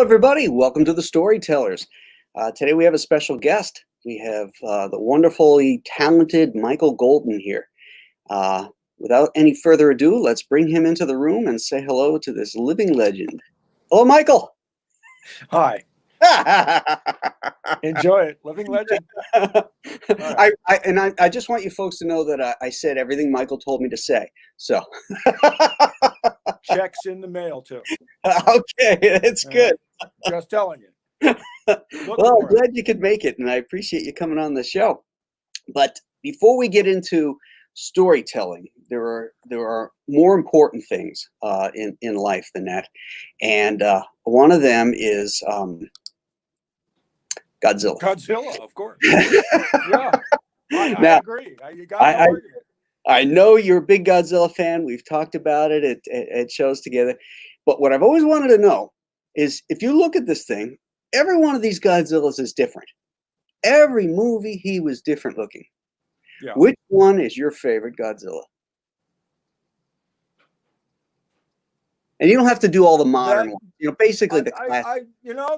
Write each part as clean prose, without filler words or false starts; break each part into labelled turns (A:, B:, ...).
A: everybody. Welcome to the Storytellers. Today we have a special guest. We have the wonderfully talented Michael Golden here. Without any further ado, let's bring him into the room and say hello to this living legend. Hello, Michael.
B: Hi. Enjoy it. Living legend.
A: Right. I just want you folks to know that I said everything Michael told me to say. So
B: checks in the mail too.
A: Okay, it's good.
B: Just telling you.
A: Well, I'm glad you could make it, and I appreciate you coming on the show. But before we get into storytelling, there are more important things in life than that, and one of them is Godzilla.
B: Godzilla, of course. Yeah, I agree. You got no argument.
A: I know you're a big Godzilla fan. We've talked about it at shows together. But what I've always wanted to know is, if you look at this thing, every one of these Godzillas is different. Every movie, he was different looking.
B: Yeah.
A: Which one is your favorite Godzilla? And you don't have to do all the modern ones. You know, basically the classic.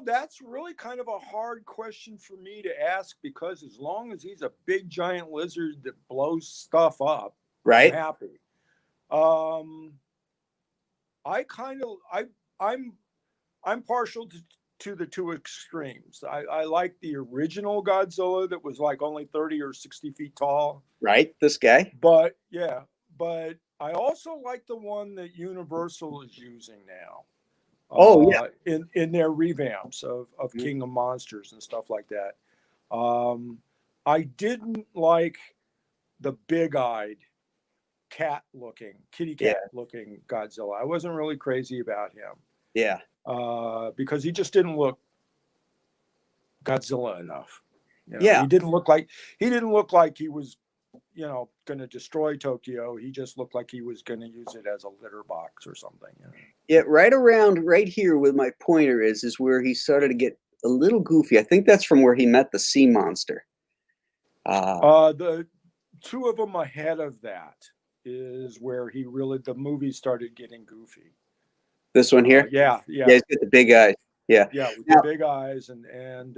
B: That's really kind of a hard question for me to ask, because as long as he's a big giant lizard that blows stuff up,
A: right?
B: I'm happy. I'm partial to the two extremes. I like the original Godzilla that was like only 30 or 60 feet tall.
A: Right, this guy.
B: But I also like the one that Universal is using now.
A: Oh, yeah.
B: In their revamps of King of Monsters and stuff like that. I didn't like the big-eyed kitty cat looking Godzilla. I wasn't really crazy about him.
A: Yeah.
B: Because he just didn't look Godzilla enough.
A: Yeah.
B: He didn't look like he was, going to destroy Tokyo. He just looked like he was going to use it as a litter box or something.
A: Yeah, right here with my pointer is where he started to get a little goofy. I think that's from where he met the sea monster.
B: The two of them ahead of that is where the movie started getting goofy.
A: This one here?
B: Yeah.
A: Yeah, he's got the big eyes. Yeah.
B: Yeah, with the big eyes and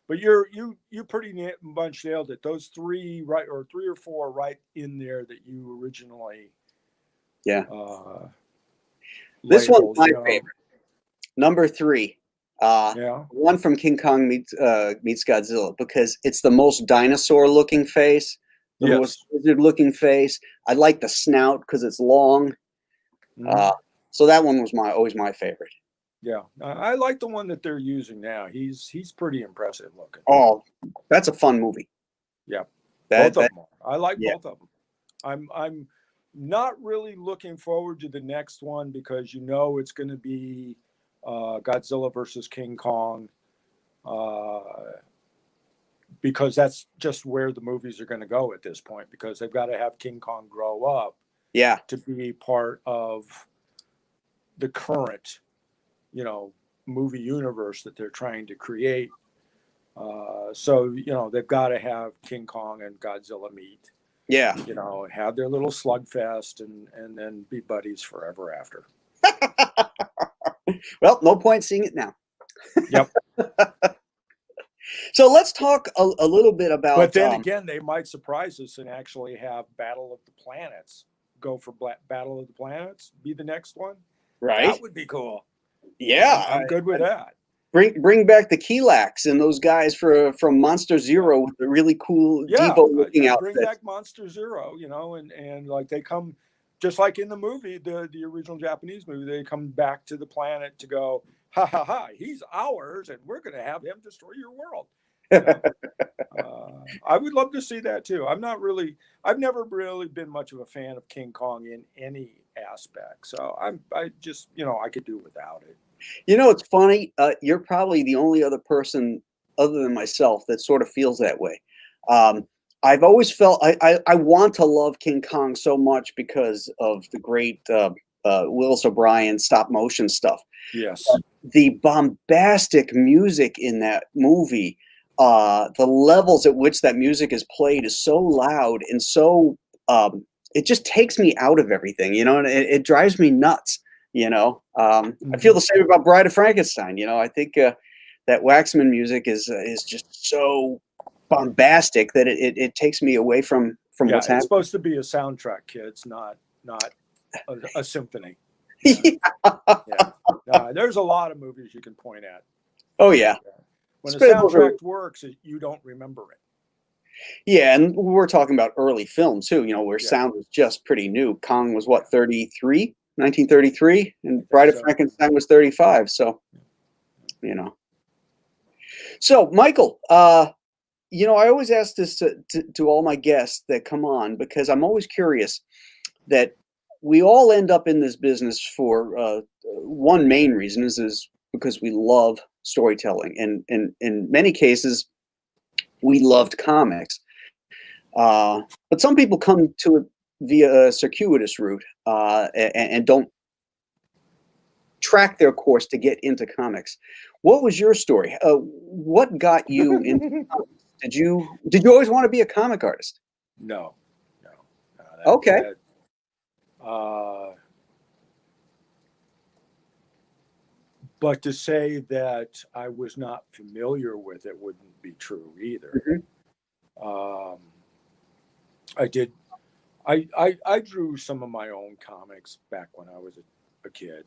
B: but you pretty much nailed it. Those three or four right in there that you originally
A: this one's my favorite. Number 3. One from King Kong meets Godzilla, because it's the most dinosaur looking face, the most lizard looking face. I like the snout because it's long. So that one was always my favorite.
B: Yeah, I like the one that they're using now. He's pretty impressive looking.
A: Oh, that's a fun movie.
B: Yeah, both of them. I like both of them. I'm not really looking forward to the next one, because it's going to be Godzilla versus King Kong, because that's just where the movies are going to go at this point, because they've got to have King Kong grow up to be part of the current movie universe that they're trying to create. So they've got to have King Kong and Godzilla meet. Yeah. Have their little slugfest and then be buddies forever after.
A: Well, no point seeing it now.
B: Yep.
A: So let's talk a little bit about.
B: But then again, they might surprise us and actually have Battle of the Planets. Go for Battle of the Planets, be the next one.
A: Right.
B: That would be cool.
A: Yeah,
B: I'm good with that.
A: Bring back the Kilax and those guys from Monster Zero with the really cool Devo looking outfits.
B: Bring back Monster Zero, and like they come, just like in the movie, the original Japanese movie, they come back to the planet to go, ha ha ha, he's ours, and we're going to have him destroy your world. I would love to see that too. I've never really been much of a fan of King Kong in any aspect, so I just I could do without it.
A: It's funny. You're probably the only other person other than myself that sort of feels that way. I've always felt I want to love King Kong so much because of the great Willis O'Brien stop motion stuff.
B: Yes.
A: The bombastic music in that movie, the levels at which that music is played is so loud and so it just takes me out of everything, and it drives me nuts You know, I feel the same about Bride of Frankenstein. You know, I think that Waxman music is just so bombastic that it takes me away from what's happening.
B: It's supposed to be a soundtrack, kids, not a symphony. There's a lot of movies you can point at.
A: Oh yeah.
B: When the soundtrack works, you don't remember it.
A: Yeah, and we're talking about early film too, you know, where sound was just pretty new. Kong was what, 1933, and Bride of Frankenstein was 35. So, you know. So, Michael, you know, I always ask this to all my guests that come on, because I'm always curious that we all end up in this business for one main reason is because we love storytelling, and in many cases we loved comics, but some people come to it via a circuitous route and don't track their course to get into comics. What was your story? What got you into comics? Did you always want to be a comic artist?
B: No.
A: Okay.
B: But to say that I was not familiar with it wouldn't be true either. I drew some of my own comics back when I was a kid.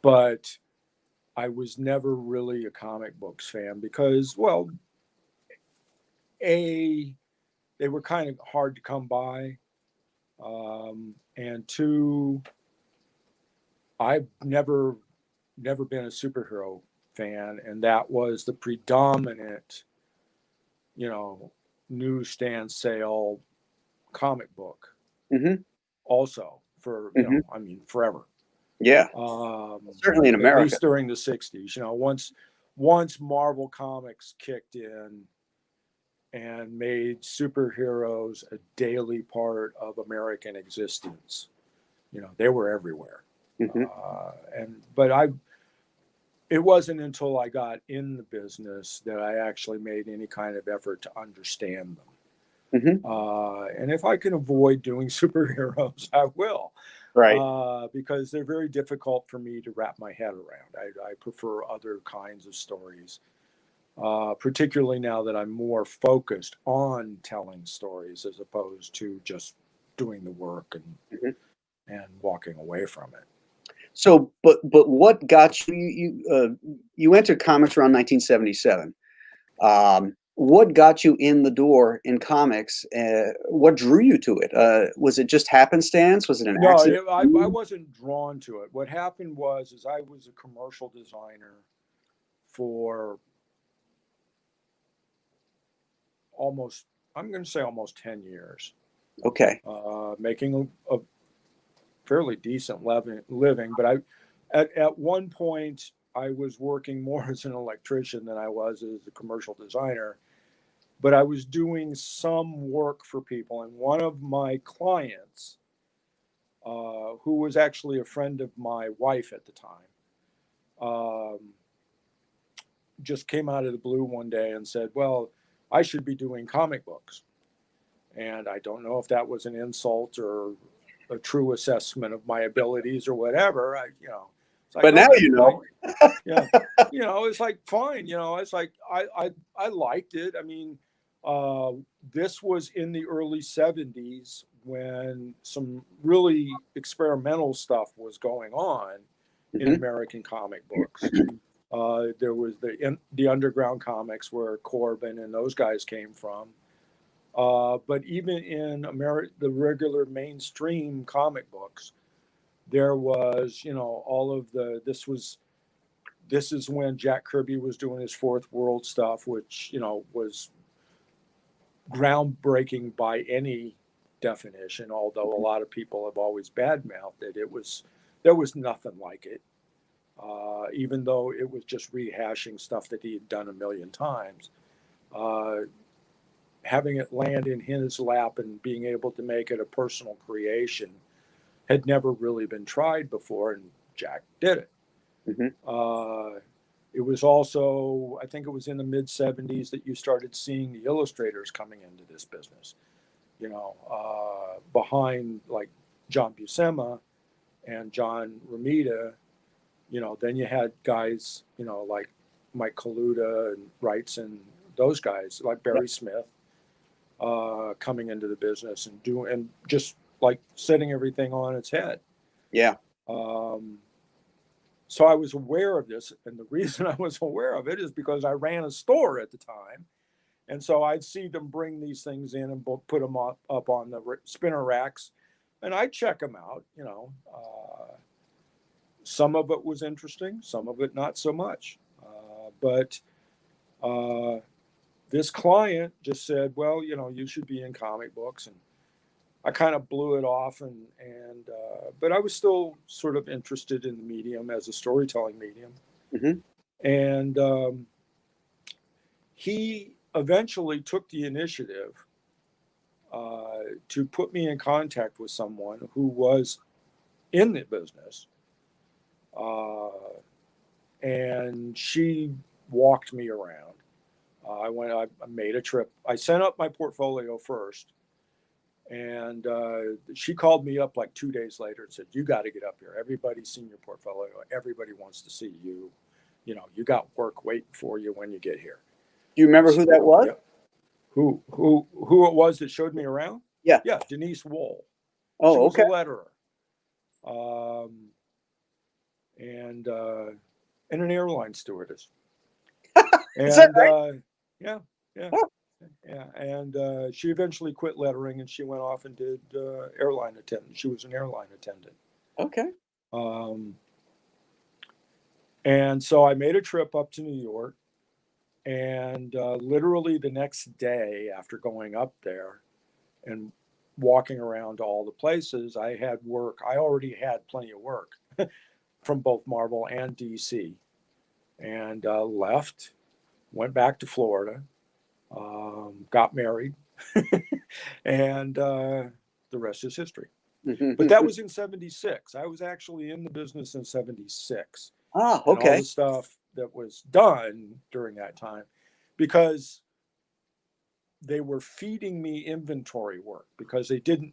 B: But I was never really a comic books fan because, well, they were kind of hard to come by. And two, I've never been a superhero fan, and that was the predominant, you know, newsstand sale comic book. Also for, you know, I mean, forever.
A: Yeah. Certainly in America.
B: At least during the 60s, you know, once Marvel Comics kicked in and made superheroes a daily part of American existence, you know, they were everywhere. But it wasn't until I got in the business that I actually made any kind of effort to understand them. And if I can avoid doing superheroes, I will.
A: Right.
B: Because they're very difficult for me to wrap my head around. I prefer other kinds of stories, particularly now that I'm more focused on telling stories as opposed to just doing the work and walking away from it.
A: So, but what got you? You entered comics around 1977. What got you in the door in comics? What drew you to it? Was it just happenstance? Was it an accident?
B: No, I wasn't drawn to it. What happened was I was a commercial designer for almost 10 years.
A: Okay.
B: Making a fairly decent living, but at one point I was working more as an electrician than I was as a commercial designer, but I was doing some work for people, and one of my clients, who was actually a friend of my wife at the time, just came out of the blue one day and said, well, I should be doing comic books. And I don't know if that was an insult or a true assessment of my abilities or whatever.
A: Like, but now you know.
B: Yeah, it's like fine. It's like I liked it. I mean, this was in the early 70s when some really experimental stuff was going on in American comic books. There was the underground comics where Corbin and those guys came from. But even in the regular mainstream comic books, there was, all of this is when Jack Kirby was doing his Fourth World stuff, which, was groundbreaking by any definition, although a lot of people have always badmouthed it. There was nothing like it, even though it was just rehashing stuff that he had done a million times. Having it land in his lap and being able to make it a personal creation had never really been tried before, and Jack did it. It was also, I think it was in the mid-70s that you started seeing the illustrators coming into this business. behind like John Buscema and John Romita, then you had guys, like Mike Kaluta and Wrights and those guys, like Barry Smith, coming into the business and just like setting everything on its head.
A: Yeah.
B: So I was aware of this, and the reason I was aware of it is because I ran a store at the time, and so I'd see them bring these things in and put them up on the spinner racks, and I'd check them out. Some of it was interesting, some of it not so much, but this client just said, well, you should be in comic books. And I kind of blew it off, but I was still sort of interested in the medium as a storytelling medium.
A: Mm-hmm.
B: And he eventually took the initiative to put me in contact with someone who was in the business. And she walked me around. I made a trip. I sent up my portfolio first. And she called me up like 2 days later and said, you got to get up here. Everybody's seen your portfolio. Everybody wants to see you. You got work waiting for you when you get here.
A: Do you remember who that was?
B: Yeah. Who it was that showed me around?
A: Yeah.
B: Yeah, Denise Wohl.
A: Oh,
B: she was
A: okay.
B: a letterer. And an airline stewardess.
A: Is that right?
B: Yeah.
A: Oh.
B: Yeah, and she eventually quit lettering, and she went off and did airline attendant. She was an airline attendant.
A: Okay.
B: And so I made a trip up to New York, and literally the next day after going up there and walking around to all the places, I had work. I already had plenty of work from both Marvel and DC, and left, went back to Florida. Got married, and the rest is history. But that was in 76. I was actually in the business in 76.
A: Ah, okay.
B: And all the stuff that was done during that time, because they were feeding me inventory work because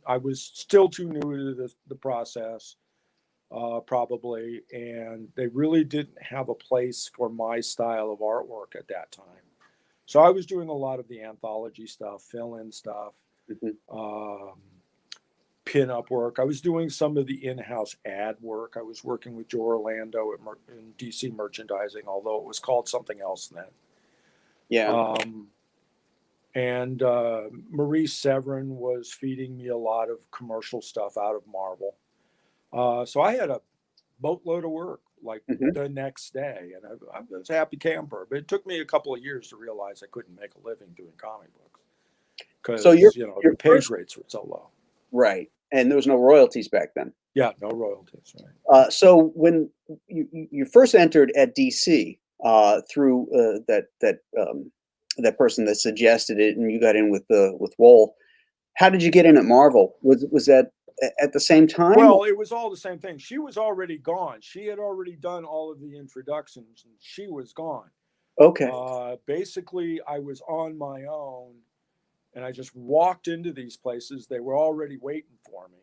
B: I was still too new to the process, probably, and they really didn't have a place for my style of artwork at that time. So I was doing a lot of the anthology stuff, fill-in stuff, pin-up work. I was doing some of the in-house ad work. I was working with Joe Orlando in DC Merchandising, although it was called something else then.
A: Yeah.
B: And Maurice Severin was feeding me a lot of commercial stuff out of Marvel. So I had a boatload of work like the next day, and I was a happy camper. But it took me a couple of years to realize I couldn't make a living doing comic books because the page rates were so low.
A: Right, and there was no royalties back then.
B: Yeah, no royalties. Right.
A: So when you first entered at DC through that person that suggested it, and you got in with Wohl, how did you get in at Marvel? Was that at the same time?
B: Well, it was all the same thing. She was already gone. She had already done all of the introductions, and she was gone.
A: Okay.
B: Basically, I was on my own, and I just walked into these places. They were already waiting for me.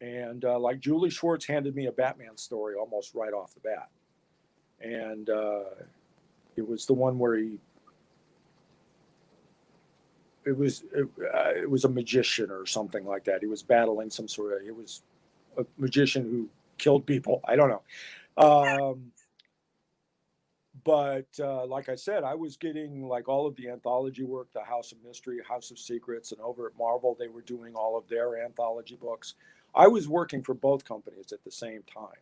B: And like Julie Schwartz handed me a Batman story almost right off the bat. And it was the one where it was a magician or something like that. He was battling it was a magician who killed people. I don't know. But like I said, I was getting like all of the anthology work, the House of Mystery, House of Secrets, and over at Marvel, they were doing all of their anthology books. I was working for both companies at the same time.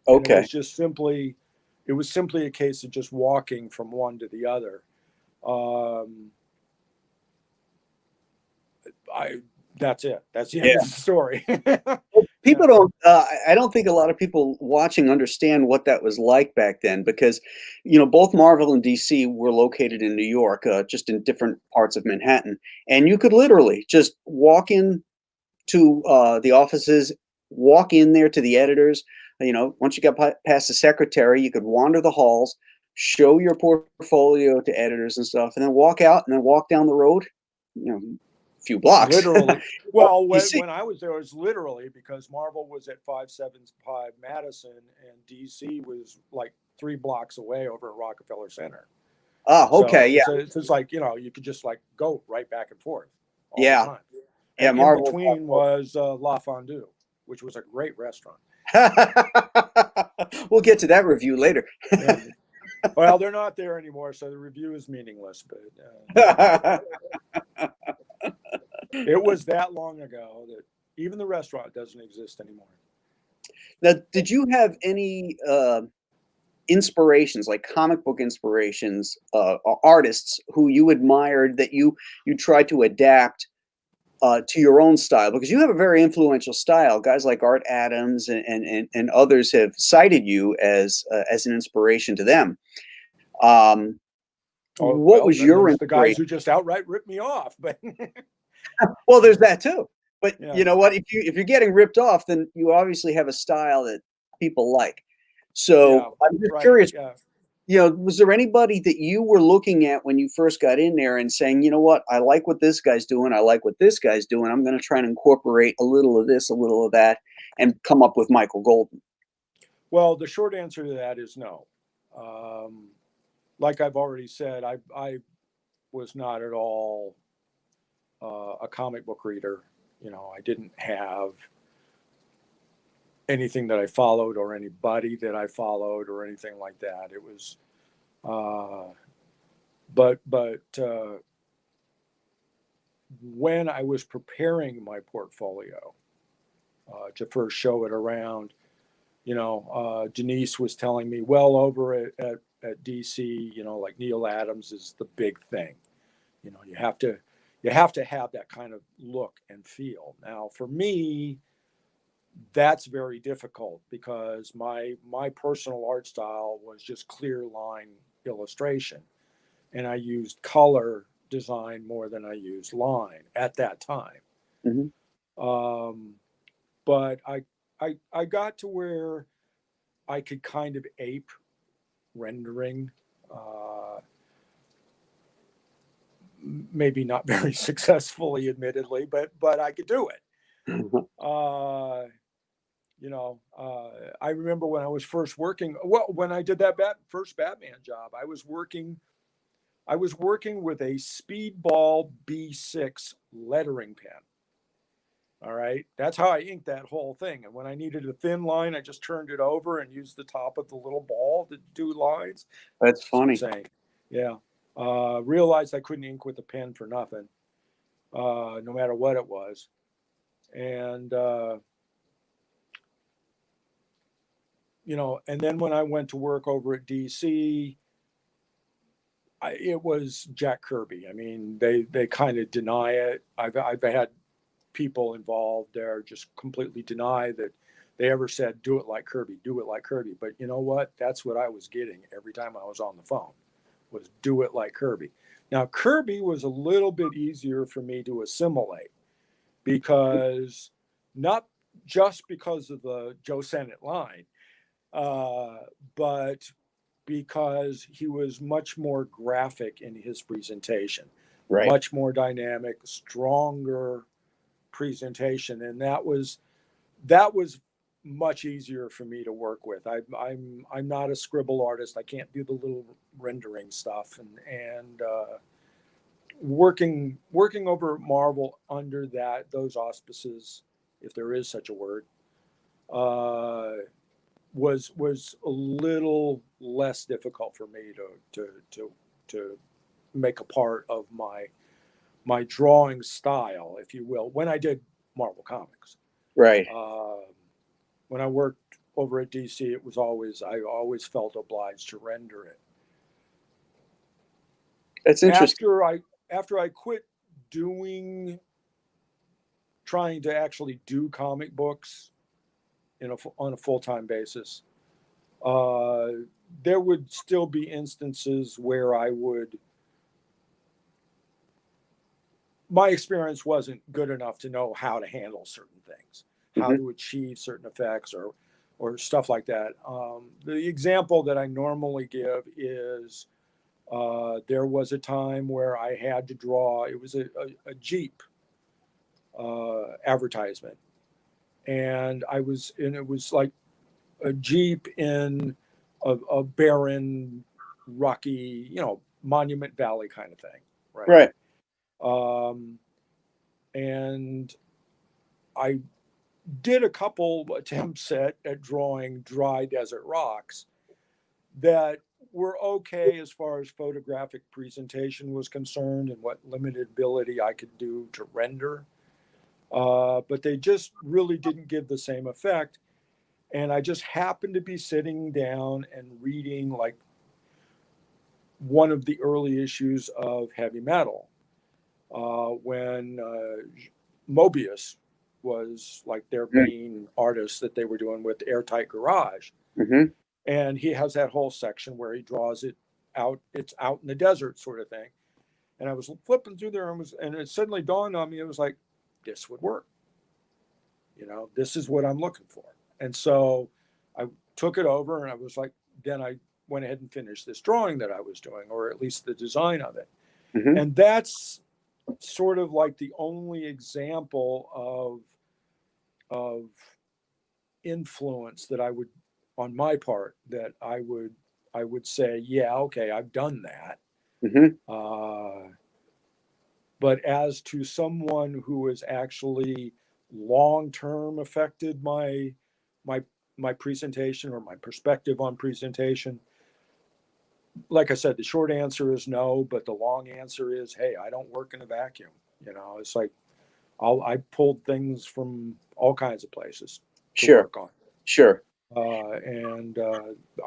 A: Okay.
B: And it was simply a case of just walking from one to the other. That's it. That's the end of the story.
A: People don't. I don't think a lot of people watching understand what that was like back then, because, both Marvel and DC were located in New York, just in different parts of Manhattan, and you could literally just walk in to the offices, walk in there to the editors. Once you got past the secretary, you could wander the halls, show your portfolio to editors and stuff, and then walk out, and then walk down the road few blocks.
B: Literally. Well, when I was there, it was literally because Marvel was at 575 Madison and DC was like 3 blocks away over at Rockefeller Center.
A: Oh, okay.
B: So it's just like, you could just like go right back and forth all
A: the
B: time. And in between was La Fondue, which was a great restaurant.
A: We'll get to that review later.
B: Yeah. Well, they're not there anymore, so the review is meaningless. But it was that long ago that even the restaurant doesn't exist anymore.
A: Now, did you have any inspirations, like comic book inspirations, artists who you admired that you tried to adapt to your own style? Because you have a very influential style. Guys like Art Adams and others have cited you as an inspiration to them. What was your inspiration?
B: The guys who just outright ripped me off, but
A: well, there's that too. But you know what? If you're getting ripped off, then you obviously have a style that people like. So I'm just curious. Was there anybody that you were looking at when you first got in there and saying, you know what, I like what this guy's doing, I like what this guy's doing, I'm going to try and incorporate a little of this, a little of that, and come up with Michael Golden?
B: Well, the short answer to that is no. Like I've already said, I was not at all a comic book reader. I didn't have anything that I followed or anybody that I followed or anything like that. It was, but when I was preparing my portfolio to first show it around, Denise was telling me, well, over at DC, like Neil Adams is the big thing. You have to have that kind of look and feel. Now, for me, that's very difficult because my personal art style was just clear line illustration, and I used color design more than I used line at that time. Mm-hmm. But I got to where I could kind of ape rendering, maybe not very successfully, admittedly, but I could do it. I remember when I was first working, when I did that first Batman job, I was working with a Speedball B6 lettering pen. All right. That's how I inked that whole thing. And when I needed a thin line, I just turned it over and used the top of the little ball to do lines.
A: That's funny.
B: Yeah. Realized I couldn't ink with a pen for nothing, no matter what it was. And, and then when I went to work over at DC, it was Jack Kirby. I mean, they kind of deny it. I've had people involved there just completely deny that they ever said, do it like Kirby. But you know what? That's what I was getting every time I was on the phone, was do it like Kirby. Now, Kirby was a little bit easier for me to assimilate because not just because of the Joe Sennett line, but because he was much more graphic in his presentation, much more dynamic, stronger presentation, and that was much easier for me to work with. I'm not a scribble artist. I can't do the little rendering stuff, and working over Marvel under those auspices, if there is such a word, was a little less difficult for me to make a part of my drawing style, if you will, when I did Marvel Comics.
A: Right.
B: When I worked over at DC, I always felt obliged to render it.
A: That's interesting.
B: After I quit trying to actually do comic books on a full-time basis, there would still be instances where my experience wasn't good enough to know how to handle certain things, how to achieve certain effects or stuff like that. The example that I normally give is There was a time where I had to draw, it was a Jeep advertisement. And it was like a Jeep in a barren, rocky, Monument Valley kind of thing.
A: Right.
B: And I did a couple attempts at drawing dry desert rocks that were okay as far as photographic presentation was concerned and what limited ability I could do to render. But they just really didn't give the same effect. And I just happened to be sitting down and reading like one of the early issues of Heavy Metal when Mobius was like their main artist that they were doing with Airtight Garage.
A: Mm-hmm.
B: And he has that whole section where he draws it out. It's out in the desert sort of thing. And I was flipping through there and it suddenly dawned on me. It was like, this would work. This is what I'm looking for. And so I took it over and I was like, then I went ahead and finished this drawing that I was doing, or at least the design of it.
A: Mm-hmm.
B: And that's sort of like the only example of influence that I would, on my part, that I would say, yeah, okay, I've done that.
A: Mm-hmm.
B: But as to someone who has actually long-term affected my presentation or my perspective on presentation, like I said, the short answer is no, but the long answer is, hey, I don't work in a vacuum. It's like I pulled things from all kinds of places to work on.
A: Sure.
B: And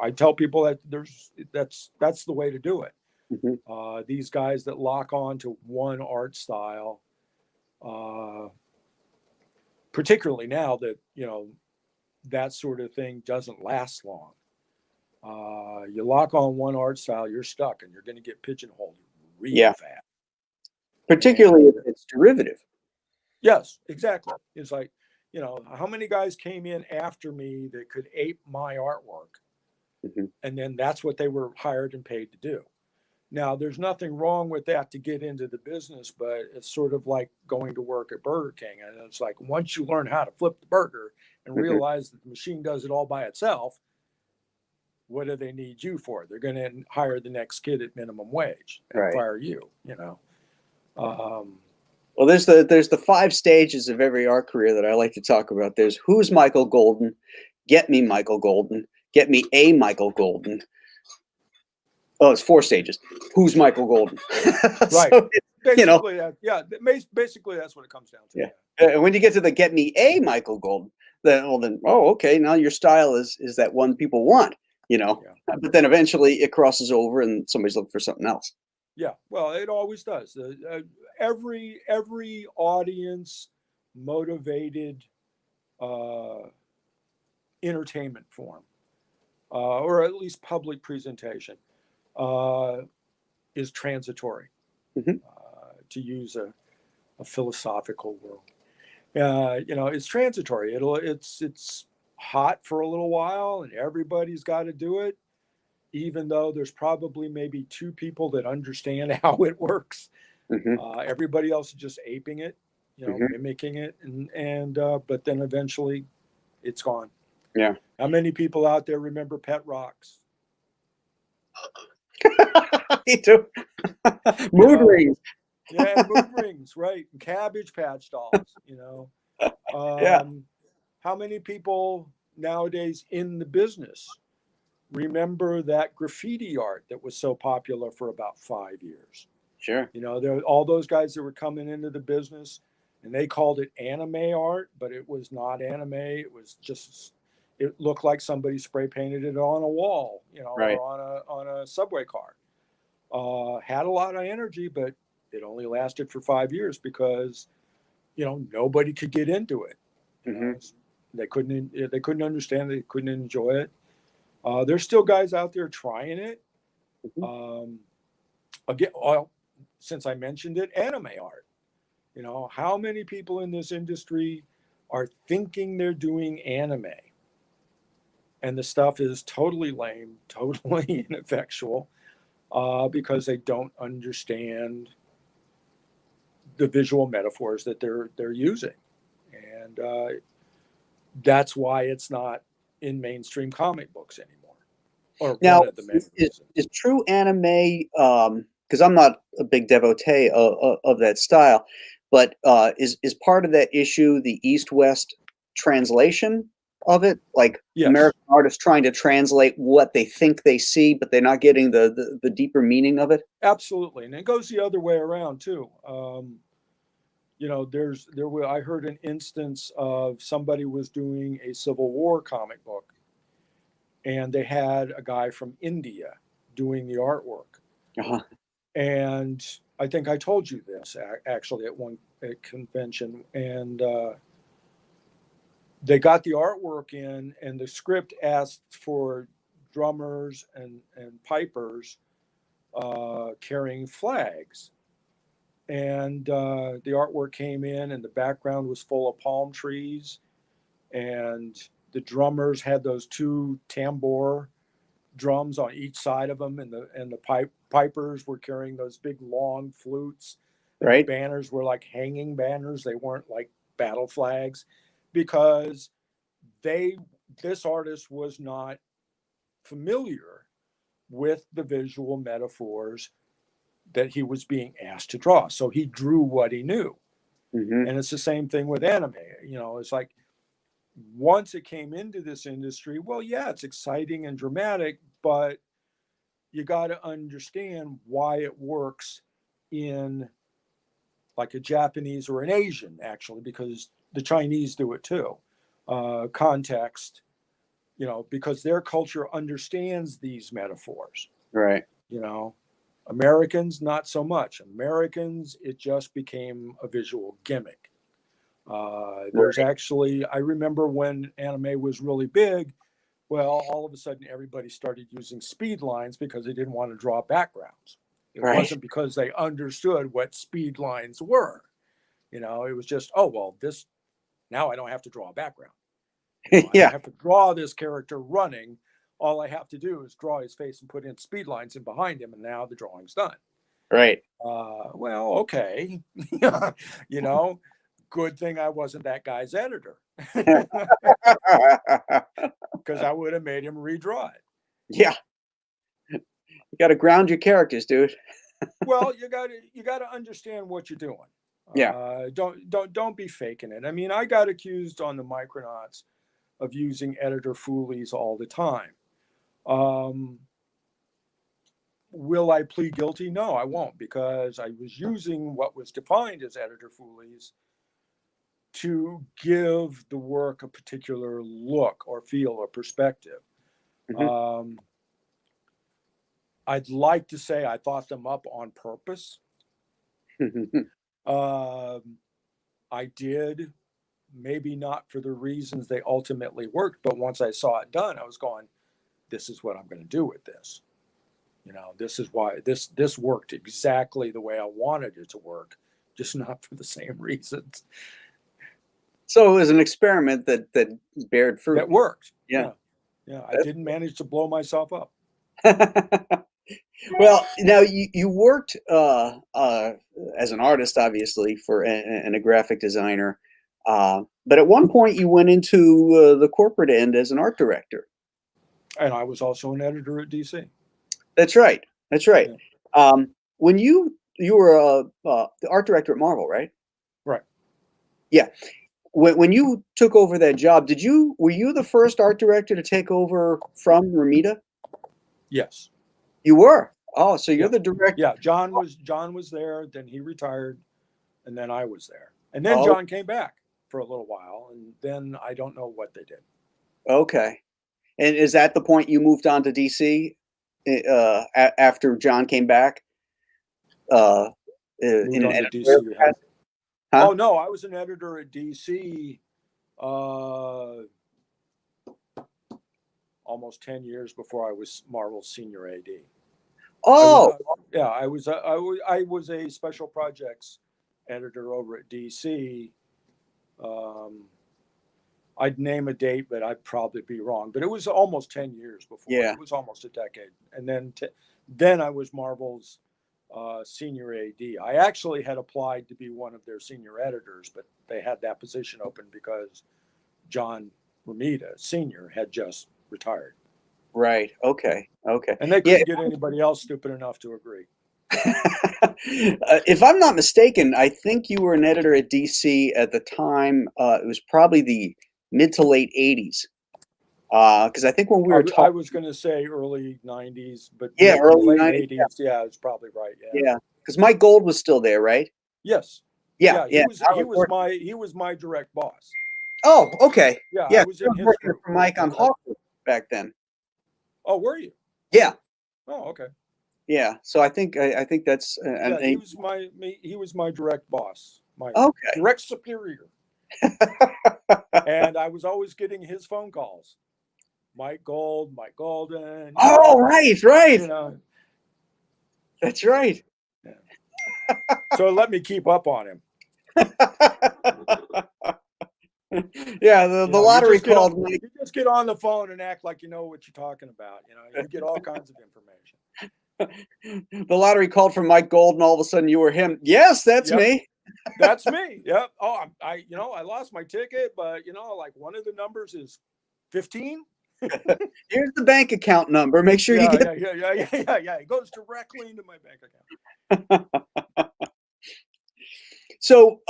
B: I tell people that that's the way to do it.
A: Mm-hmm.
B: These guys that lock on to one art style, particularly now that that sort of thing doesn't last long. You lock on one art style, you're stuck, and you're going to get pigeonholed real fast.
A: Particularly if it's derivative.
B: Yes, exactly. It's like, how many guys came in after me that could ape my artwork,
A: mm-hmm.
B: and then that's what they were hired and paid to do. Now, there's nothing wrong with that to get into the business, but it's sort of like going to work at Burger King. And it's like, once you learn how to flip the burger and
A: mm-hmm.
B: realize that the machine does it all by itself, what do they need you for? They're going to hire the next kid at minimum wage and fire you,
A: Well, there's the 5 stages of every art career that I like to talk about. There's who's Michael Golden, get me Michael Golden, get me a Michael Golden. Oh, it's 4 stages. Who's Michael Golden?
B: Right. So, basically, basically that's what it comes down to.
A: Yeah. And when you get to the get me a Michael Golden, then okay, now your style is that one people want, But then eventually it crosses over and somebody's looking for something else.
B: Yeah, well, it always does. Every audience motivated entertainment form, or at least public presentation, is transitory,
A: mm-hmm.
B: To use a philosophical word. It's transitory. It's hot for a little while, and everybody's got to do it, even though there's probably maybe 2 people that understand how it works.
A: Mm-hmm.
B: Everybody else is just aping it,
A: mm-hmm.
B: mimicking it, and but then eventually it's gone.
A: Yeah.
B: How many people out there remember Pet Rocks?
A: Me too. Mood rings.
B: Yeah, mood rings, right? And Cabbage Patch dolls,
A: Yeah.
B: How many people nowadays in the business remember that graffiti art that was so popular for about 5 years?
A: Sure.
B: There were all those guys that were coming into the business, and they called it anime art, but it was not anime. It was just, it looked like somebody spray painted it on a wall,
A: right.
B: or on a subway car. Had a lot of energy, but it only lasted for 5 years because, nobody could get into it.
A: Mm-hmm.
B: They couldn't understand it. They couldn't enjoy it. There's still guys out there trying it.
A: Mm-hmm.
B: Again, since I mentioned it, anime art. How many people in this industry are thinking they're doing anime, and the stuff is totally lame, totally ineffectual. because they don't understand the visual metaphors that they're using, and that's why it's not in mainstream comic books anymore. Or
A: now,
B: one of the many
A: is true anime, because I'm not a big devotee of that style, but is part of that issue the East-West translation of it? Like
B: yes.
A: American artists trying to translate what they think they see, but they're not getting the deeper meaning of it?
B: Absolutely. And it goes the other way around too. You know, I heard an instance of somebody was doing a Civil War comic book, and they had a guy from India doing the artwork.
A: Uh-huh.
B: And I think I told you this actually at one convention, and they got the artwork in, and the script asked for drummers and pipers carrying flags. And the artwork came in, and the background was full of palm trees, and the drummers had those two tambour drums on each side of them, and the pipers were carrying those big long flutes.
A: Right.
B: The banners were like hanging banners; they weren't like battle flags, because this artist was not familiar with the visual metaphors that he was being asked to draw. So he drew what he knew.
A: Mm-hmm.
B: And it's the same thing with anime. You know, it's like once it came into this industry, well, yeah, it's exciting and dramatic, but you got to understand why it works in like a Japanese or an Asian, actually, because the Chinese do it too. Context, you know, because their culture understands these metaphors.
A: Right.
B: You know, Americans, not so much. Americans, it just became a visual gimmick. There's actually, I remember when anime was really big, well, all of a sudden everybody started using speed lines because they didn't want to draw backgrounds. It wasn't because they understood what speed lines were. You know, it was just, oh, well, now I don't have to draw a background. You know, I don't have to draw this character running. All I have to do is draw his face and put in speed lines in behind him, and now the drawing's done.
A: Right.
B: Well, okay. You know, good thing I wasn't that guy's editor, because I would have made him redraw it.
A: Yeah. You got to ground your characters, dude.
B: Well, you got to understand what you're doing.
A: Yeah.
B: Don't be faking it. I mean, I got accused on the Micronauts of using editor foolies all the time. Will I plead guilty? No, I won't, because I was using what was defined as editor foolies to give the work a particular look or feel or perspective. Mm-hmm. I'd like to say I thought them up on purpose. I did, maybe not for the reasons they ultimately worked, but once I saw it done, I was going, this is what I'm going to do with this. You know, this is why this worked exactly the way I wanted it to work, just not for the same reasons.
A: So it was an experiment that bared fruit.
B: That worked.
A: Yeah.
B: I didn't manage to blow myself up.
A: Well, now you worked as an artist, obviously, and a graphic designer, but at one point you went into the corporate end as an art director.
B: And I was also an editor at DC.
A: That's right. That's right. Yeah. When you were the art director at Marvel, right?
B: Right.
A: Yeah. When you took over that job, were you the first art director to take over from Romita?
B: Yes.
A: You were. Oh, so you're the director.
B: Yeah, John was there, then he retired, and then I was there. And then John came back for a little while, and then I don't know what they did.
A: Okay. And is that the point you moved on to DC after John came back?
B: In an editorial capacity? Huh? Oh no, I was an editor at DC almost 10 years before I was Marvel's senior AD.
A: Oh,
B: I was a special projects editor over at DC I'd name a date, but I'd probably be wrong. But it was almost 10 years before.
A: Yeah.
B: It was almost a decade. And then I was Marvel's senior AD. I actually had applied to be one of their senior editors, but they had that position open because John Romita, Sr., had just retired.
A: Right. Okay.
B: And they couldn't get anybody else stupid enough to agree.
A: If I'm not mistaken, I think you were an editor at DC at the time. It was probably the mid to late 80s. Because I think when we were talking,
B: I was going to say early 90s, but
A: early
B: late
A: 90s.
B: 80s. Yeah, it's probably right.
A: Yeah. Because Mike Gold was still there, right?
B: Yes.
A: Yeah.
B: He was my direct boss.
A: Oh, okay.
B: Yeah.
A: Yeah.
B: I was in his
A: working
B: group.
A: for Mike on Hawkwood back then.
B: Oh, were you?
A: Yeah.
B: Oh, okay.
A: Yeah. So I think that's.
B: He was my direct boss. My direct superior. And I was always getting his phone calls. Mike Gold, Mike Golden.
A: Oh, right.
B: You know.
A: That's right.
B: Yeah. So let me keep up on him.
A: Yeah, the lottery called me.
B: You just get on the phone and act like you know what you're talking about. You know, you get all kinds of information.
A: The lottery called for Mike Gold, and all of a sudden you were him. Yes, that's me.
B: That's me. Yep. Oh, I lost my ticket, but like one of the numbers is 15.
A: Here's the bank account number. Make sure you get.
B: Yeah. It goes directly into my bank account.
A: So,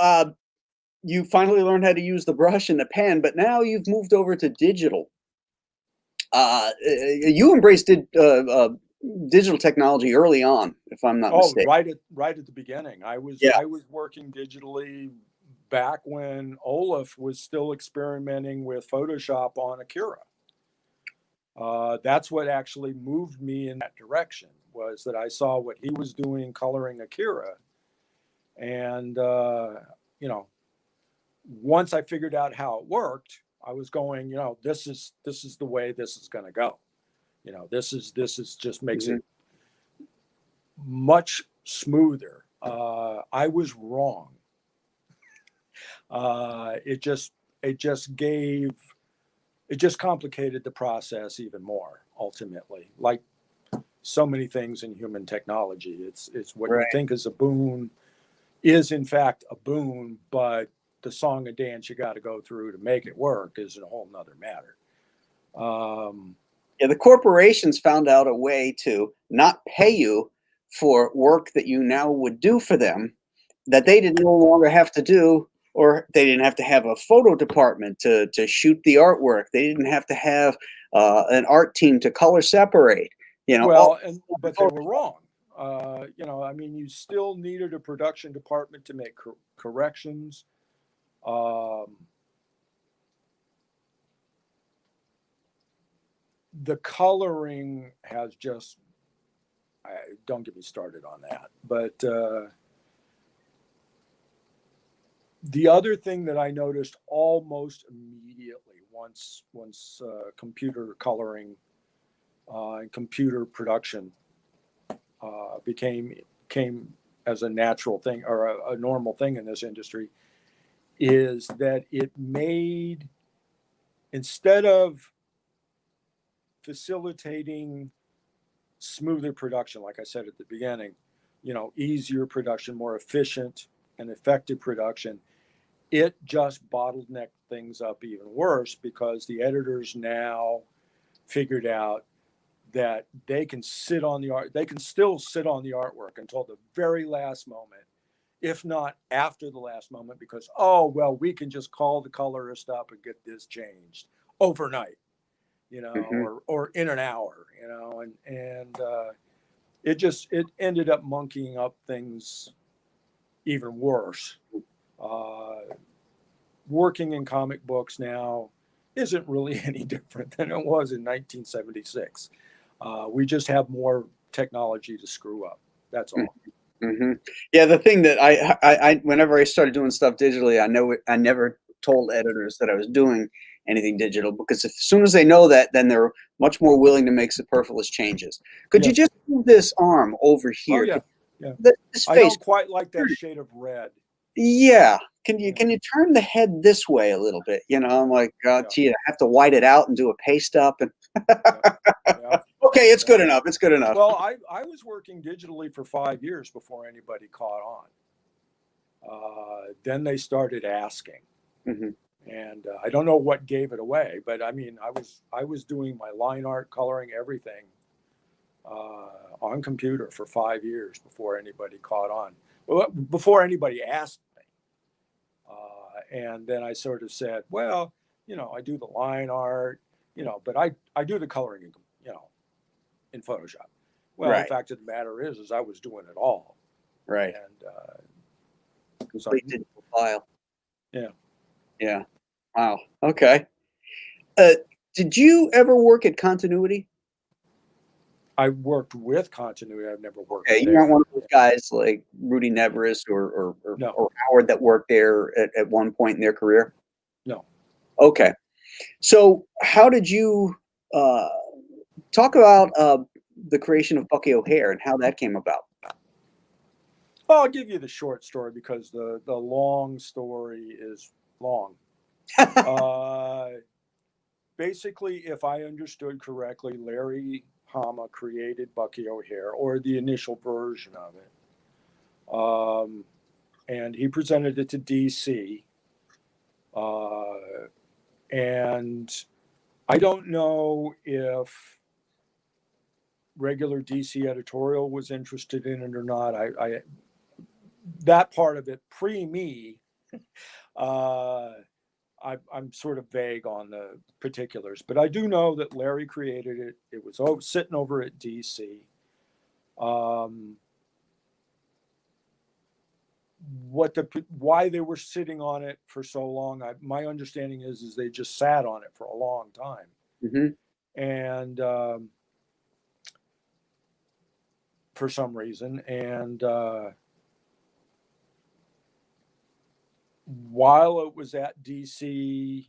A: you finally learned how to use the brush and the pen, but now you've moved over to digital. You embraced digital technology early on, if I'm not mistaken.
B: Right at the beginning. I was working digitally back when Olaf was still experimenting with Photoshop on Akira. That's what actually moved me in that direction, was that I saw what he was doing coloring Akira. And, once I figured out how it worked, I was going, this is the way this is going to go. This is just makes it much smoother. I was wrong. It just complicated the process even more, ultimately. Like so many things in human technology, it's what you think is a boon is in fact a boon, but the song and dance you got to go through to make it work is a whole nother matter.
A: The corporations found out a way to not pay you for work that you now would do for them, that they didn't no longer have to do, or they didn't have to have a photo department to shoot the artwork. They didn't have to have an art team to color separate.
B: But they were wrong. You still needed a production department to make corrections. The coloring has just, don't get me started on that. But the other thing that I noticed almost immediately once computer coloring and computer production came as a natural thing or a normal thing in this industry, is that it made, instead of facilitating smoother production, like I said at the beginning, easier production, more efficient and effective production, it just bottlenecked things up even worse, because the editors now figured out that they can still sit on the artwork until the very last moment, if not after the last moment, because, we can just call the colorist up and get this changed overnight, or in an hour, and it ended up monkeying up things even worse. Working in comic books now isn't really any different than it was in 1976. We just have more technology to screw up. That's all.
A: Mm-hmm. Yeah, the thing that I whenever I started doing stuff digitally, I never told editors that I was doing anything digital, because as soon as they know that, then they're much more willing to make superfluous changes. Could you just move this arm over here?
B: Yeah.
A: This face.
B: I don't quite like that shade of red.
A: Yeah. Can you turn the head this way a little bit? You know, I'm like, gee, I have to white it out and do a paste up. And okay, it's good enough. It's good enough.
B: Well, I was working digitally for 5 years before anybody caught on. Then they started asking, and I don't know what gave it away, but I mean, I was doing my line art, coloring, everything on computer for 5 years before anybody caught on. Well, before anybody asked me, and then I sort of said, well, you know, I do the line art, you know, but I do the coloring, you know, in Photoshop. Well, the fact of the matter is I was doing it all.
A: Right.
B: And
A: complete digital file.
B: Yeah.
A: Yeah. Wow. Okay. Did you ever work at Continuity?
B: I worked with Continuity. I've never worked.
A: Okay, you aren't one of those guys like Rudy Neverest or Howard that worked there at one point in their career?
B: No.
A: Okay. So how did you talk about the creation of Bucky O'Hare and how that came about?
B: Well, I'll give you the short story because the long story is long. Basically, if I understood correctly, Larry Hama created Bucky O'Hare, or the initial version of it. And he presented it to DC. And I don't know if regular DC editorial was interested in it or not. I that part of it pre me, I'm sort of vague on the particulars, but I do know that Larry created it. It was sitting over at DC. Why they were sitting on it for so long, my understanding is they just sat on it for a long time, and for some reason, and while it was at DC,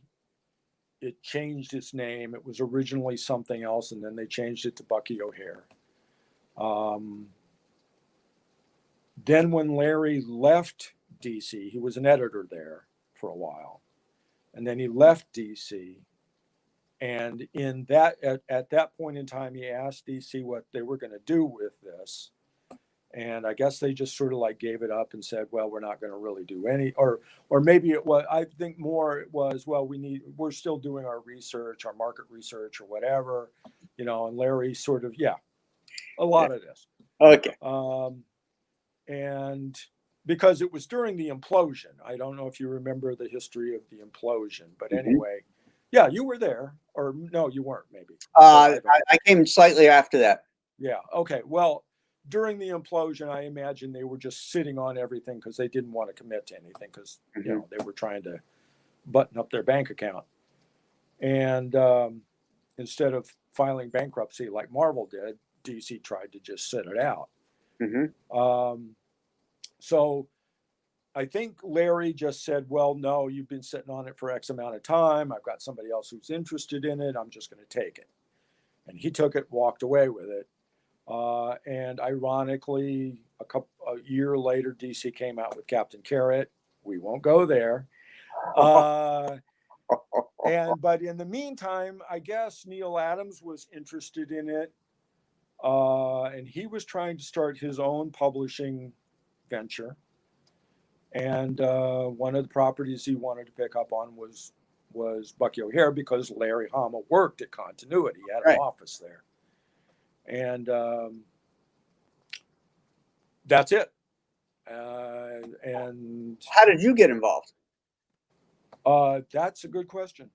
B: it changed its name. It was originally something else, and then they changed it to Bucky O'Hare. Then when Larry left DC, he was an editor there for a while, and then he left DC. And at that point in time, he asked DC what they were going to do with this. And I guess they just sort of like gave it up and said, well, we're not going to really do any, or maybe it was, I think more it was, well, we're still doing our research, our market research or whatever, you know, and Larry sort of, a lot of this.
A: Okay.
B: And because it was during the implosion, I don't know if you remember the history of the implosion, but anyway, you were there, or no, you weren't maybe.
A: I came slightly after that.
B: Yeah. Okay. Well, during the implosion, I imagine they were just sitting on everything because they didn't want to commit to anything because you know they were trying to button up their bank account. And instead of filing bankruptcy like Marvel did, DC tried to just sit it out. So I think Larry just said, well, no, you've been sitting on it for X amount of time. I've got somebody else who's interested in it. I'm just going to take it. And he took it, walked away with it. And ironically, a year later, DC came out with Captain Carrot. We won't go there. But in the meantime, I guess Neil Adams was interested in it. And he was trying to start his own publishing venture. And one of the properties he wanted to pick up on was Bucky O'Hare because Larry Hama worked at Continuity. He had an office there. And that's it. And
A: how did you get involved?
B: That's a good question.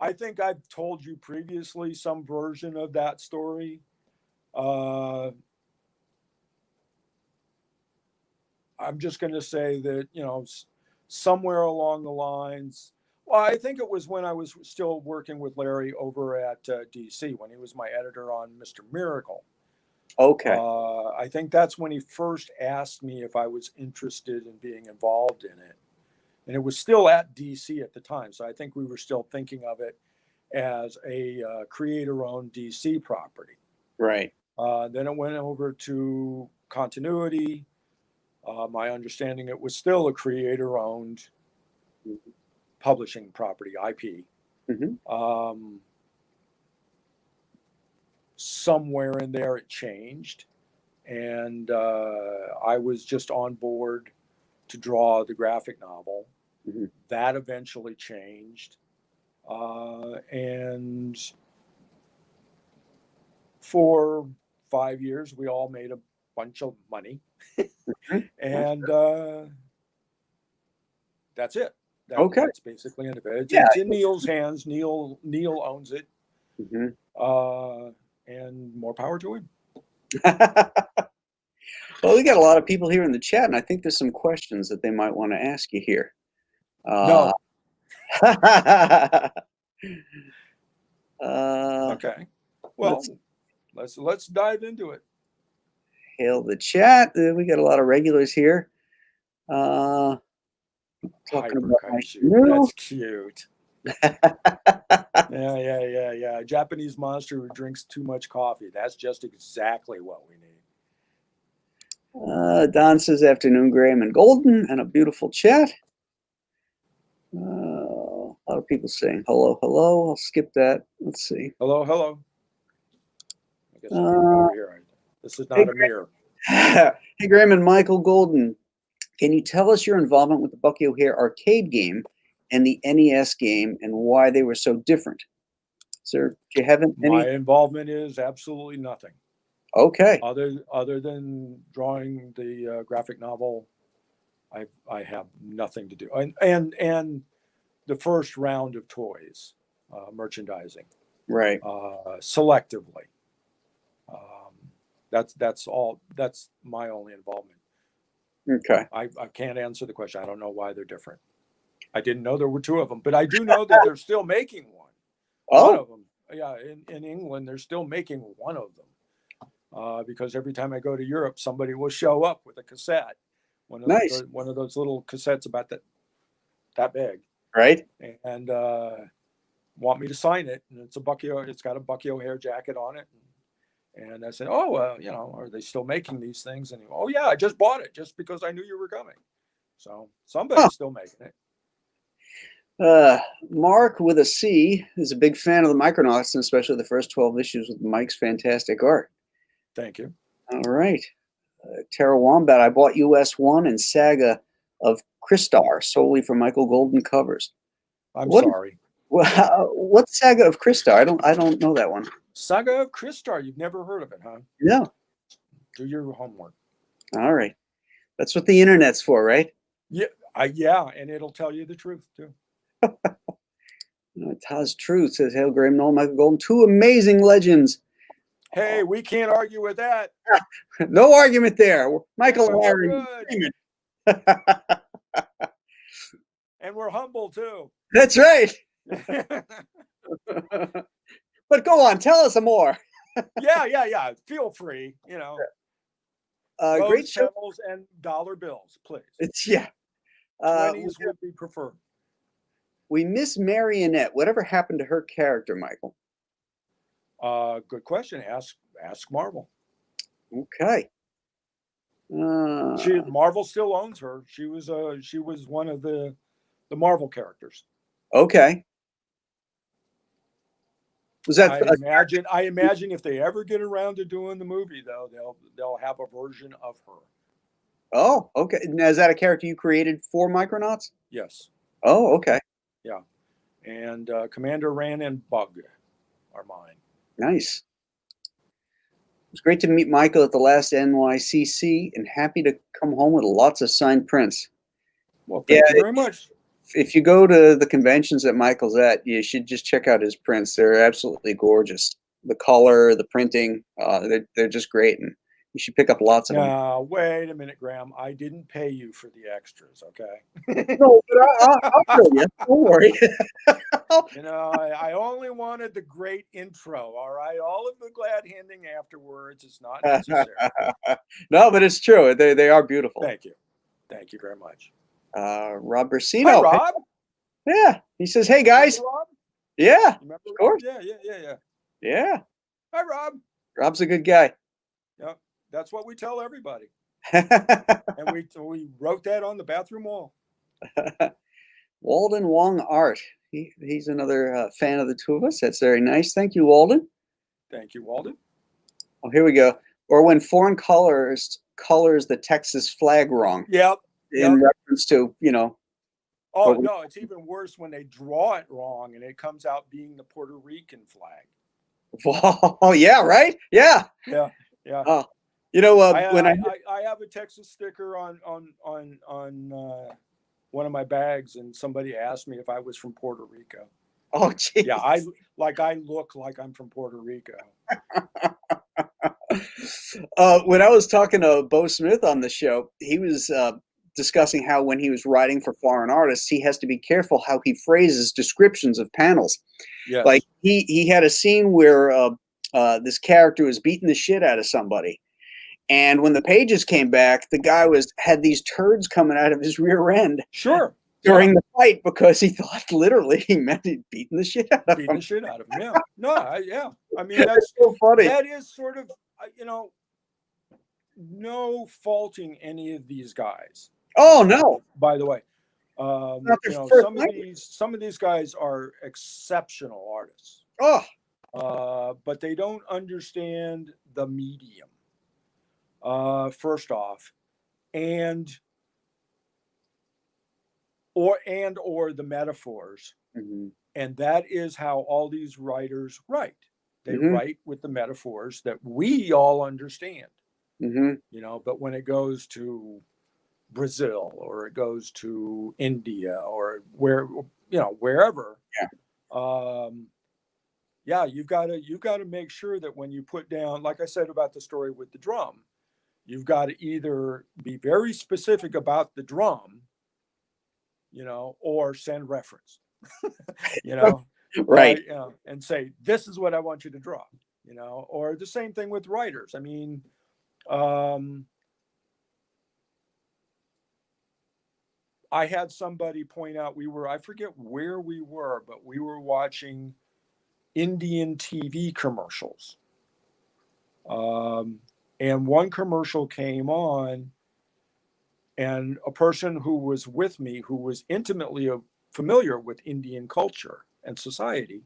B: I think I've told you previously some version of that story. I'm just going to say that, you know, somewhere along the lines, well, I think it was when I was still working with Larry over at DC, when he was my editor on Mr. Miracle.
A: Okay.
B: I think that's when he first asked me if I was interested in being involved in it. And it was still at DC at the time. So I think we were still thinking of it as a creator-owned DC property.
A: Right.
B: Then it went over to continuity. My understanding, it was still a creator-owned publishing property, IP. Somewhere in there it changed, and I was just on board to draw the graphic novel. That eventually changed, and for 5 years we all made a bunch of money. And that's it. That's basically it. It's in Neil's hands. Neil owns it. And more power to him.
A: Well, we got a lot of people here in the chat, and I think there's some questions that they might want to ask you here.
B: No. Okay. Well, let's dive into it.
A: Hail the chat. We got a lot of regulars here. Talking about
B: that's cute. Yeah. Japanese monster who drinks too much coffee. That's just exactly what we need.
A: Don says, afternoon, Graham and Golden, and a beautiful chat. A lot of people saying hello. I'll skip that. Let's see.
B: Hello. I guess over here. This is not a mirror.
A: Hey, Graham and Michael Golden, can you tell us your involvement with the Bucky O'Hare arcade game and the NES game and why they were so different? Do you have any?
B: My involvement is absolutely nothing.
A: Okay.
B: Other than drawing the graphic novel, I have nothing to do. And the first round of toys, merchandising,
A: right?
B: Selectively. That's all. That's my only involvement.
A: Okay.
B: I can't answer the question. I don't know why they're different. I didn't know there were two of them, but I do know that they're still making one. One of them. Yeah, in England, they're still making one of them. Because every time I go to Europe, somebody will show up with a cassette. One of those little cassettes about that big.
A: Right.
B: And want me to sign it. And it's got a Bucky O'Hare jacket on it. And I said, are they still making these things? And oh yeah, I just bought it just because I knew you were coming. So somebody's still making it.
A: Mark with a C is a big fan of the Micronauts, and especially the first 12 issues with Mike's fantastic art.
B: Thank you.
A: All right. Tara Wombat, I bought US 1 and Saga of Crystar solely for Michael Golden covers.
B: Sorry.
A: What's Saga of Crystar? I don't know that one.
B: Saga of Crystar. You've never heard of it, huh?
A: No.
B: Do your homework.
A: All right. That's what the internet's for, right?
B: Yeah. And it'll tell you the truth too.
A: Taz Truth says, "Hail Graham, Noel, Michael Golden, two amazing legends."
B: Hey, we can't argue with that.
A: No argument there. Michael and I are in agreement.
B: And we're humble too.
A: That's right. But go on, tell us some more.
B: Yeah. Feel free,
A: Great show.
B: And dollar bills, please.
A: It's
B: 20s would be preferred.
A: We miss Marionette. Whatever happened to her character, Michael?
B: Good question. Ask Marvel.
A: Okay.
B: Marvel still owns her. She was one of the Marvel characters.
A: Okay. Was that?
B: I imagine if they ever get around to doing the movie, though, they'll have a version of her.
A: Oh, okay. Now, is that a character you created for Micronauts?
B: Yes.
A: Oh, okay.
B: Yeah. And Commander Ran and Bug are mine.
A: Nice. It was great to meet Michael at the last NYCC and happy to come home with lots of signed prints.
B: Well, thank you very much.
A: If you go to the conventions that Michael's at, you should just check out his prints. They're absolutely gorgeous. The color, the printing, they're just great. And you should pick up lots of them.
B: Now, wait a minute, Graham. I didn't pay you for the extras, okay?
A: No, but I'll show you. Don't worry.
B: I only wanted the great intro, all right? All of the glad handing afterwards is not necessary.
A: No, but it's true. They are beautiful.
B: Thank you. Thank you very much.
A: Rob Bersino.
B: Hi, Rob.
A: Yeah. He says, "Hey, guys."
B: Rob?
A: Yeah.
B: Remember
A: of course.
B: Rob? Yeah.
A: Yeah.
B: Hi, Rob.
A: Rob's a good guy.
B: That's what we tell everybody. And we wrote that on the bathroom wall.
A: Walden Wong Art. He's another fan of the two of us. That's very nice. Thank you, Walden.
B: Thank you, Walden.
A: Oh, here we go. Or when foreign colors the Texas flag wrong.
B: Yep.
A: In reference to,
B: Oh, no, it's even worse when they draw it wrong and it comes out being the Puerto Rican flag.
A: Oh, yeah, right? Yeah.
B: Yeah. Yeah.
A: Oh,
B: when I have a Texas sticker on one of my bags, and somebody asked me if I was from Puerto Rico.
A: Oh, geez.
B: Yeah, I look like I'm from Puerto Rico.
A: When I was talking to Bo Smith on the show, he was discussing how when he was writing for foreign artists, he has to be careful how he phrases descriptions of panels.
B: Yes.
A: Like he had a scene where this character was beating the shit out of somebody. And when the pages came back, the guy had these turds coming out of his rear end.
B: Sure.
A: During the fight, because he thought literally he meant he'd beaten the shit out of him.
B: Beating the shit out of him. Yeah. No, yeah. I mean, that's
A: so funny.
B: That is sort of, no faulting any of these guys.
A: Oh, no.
B: By the way, some of these guys are exceptional artists.
A: Oh.
B: But they don't understand the medium. First off, or the metaphors.
A: Mm-hmm.
B: And that is how all these writers write. They write with the metaphors that we all understand.
A: Mm-hmm.
B: But when it goes to Brazil, or it goes to India, or wherever, you've got to make sure that when you put down, like I said about the story with the drum, you've got to either be very specific about the drum, or send reference,
A: right.
B: And say, this is what I want you to draw, or the same thing with writers. I mean, I had somebody point out, I forget where we were, but we were watching Indian TV commercials. And one commercial came on, and a person who was with me, who was intimately familiar with Indian culture and society,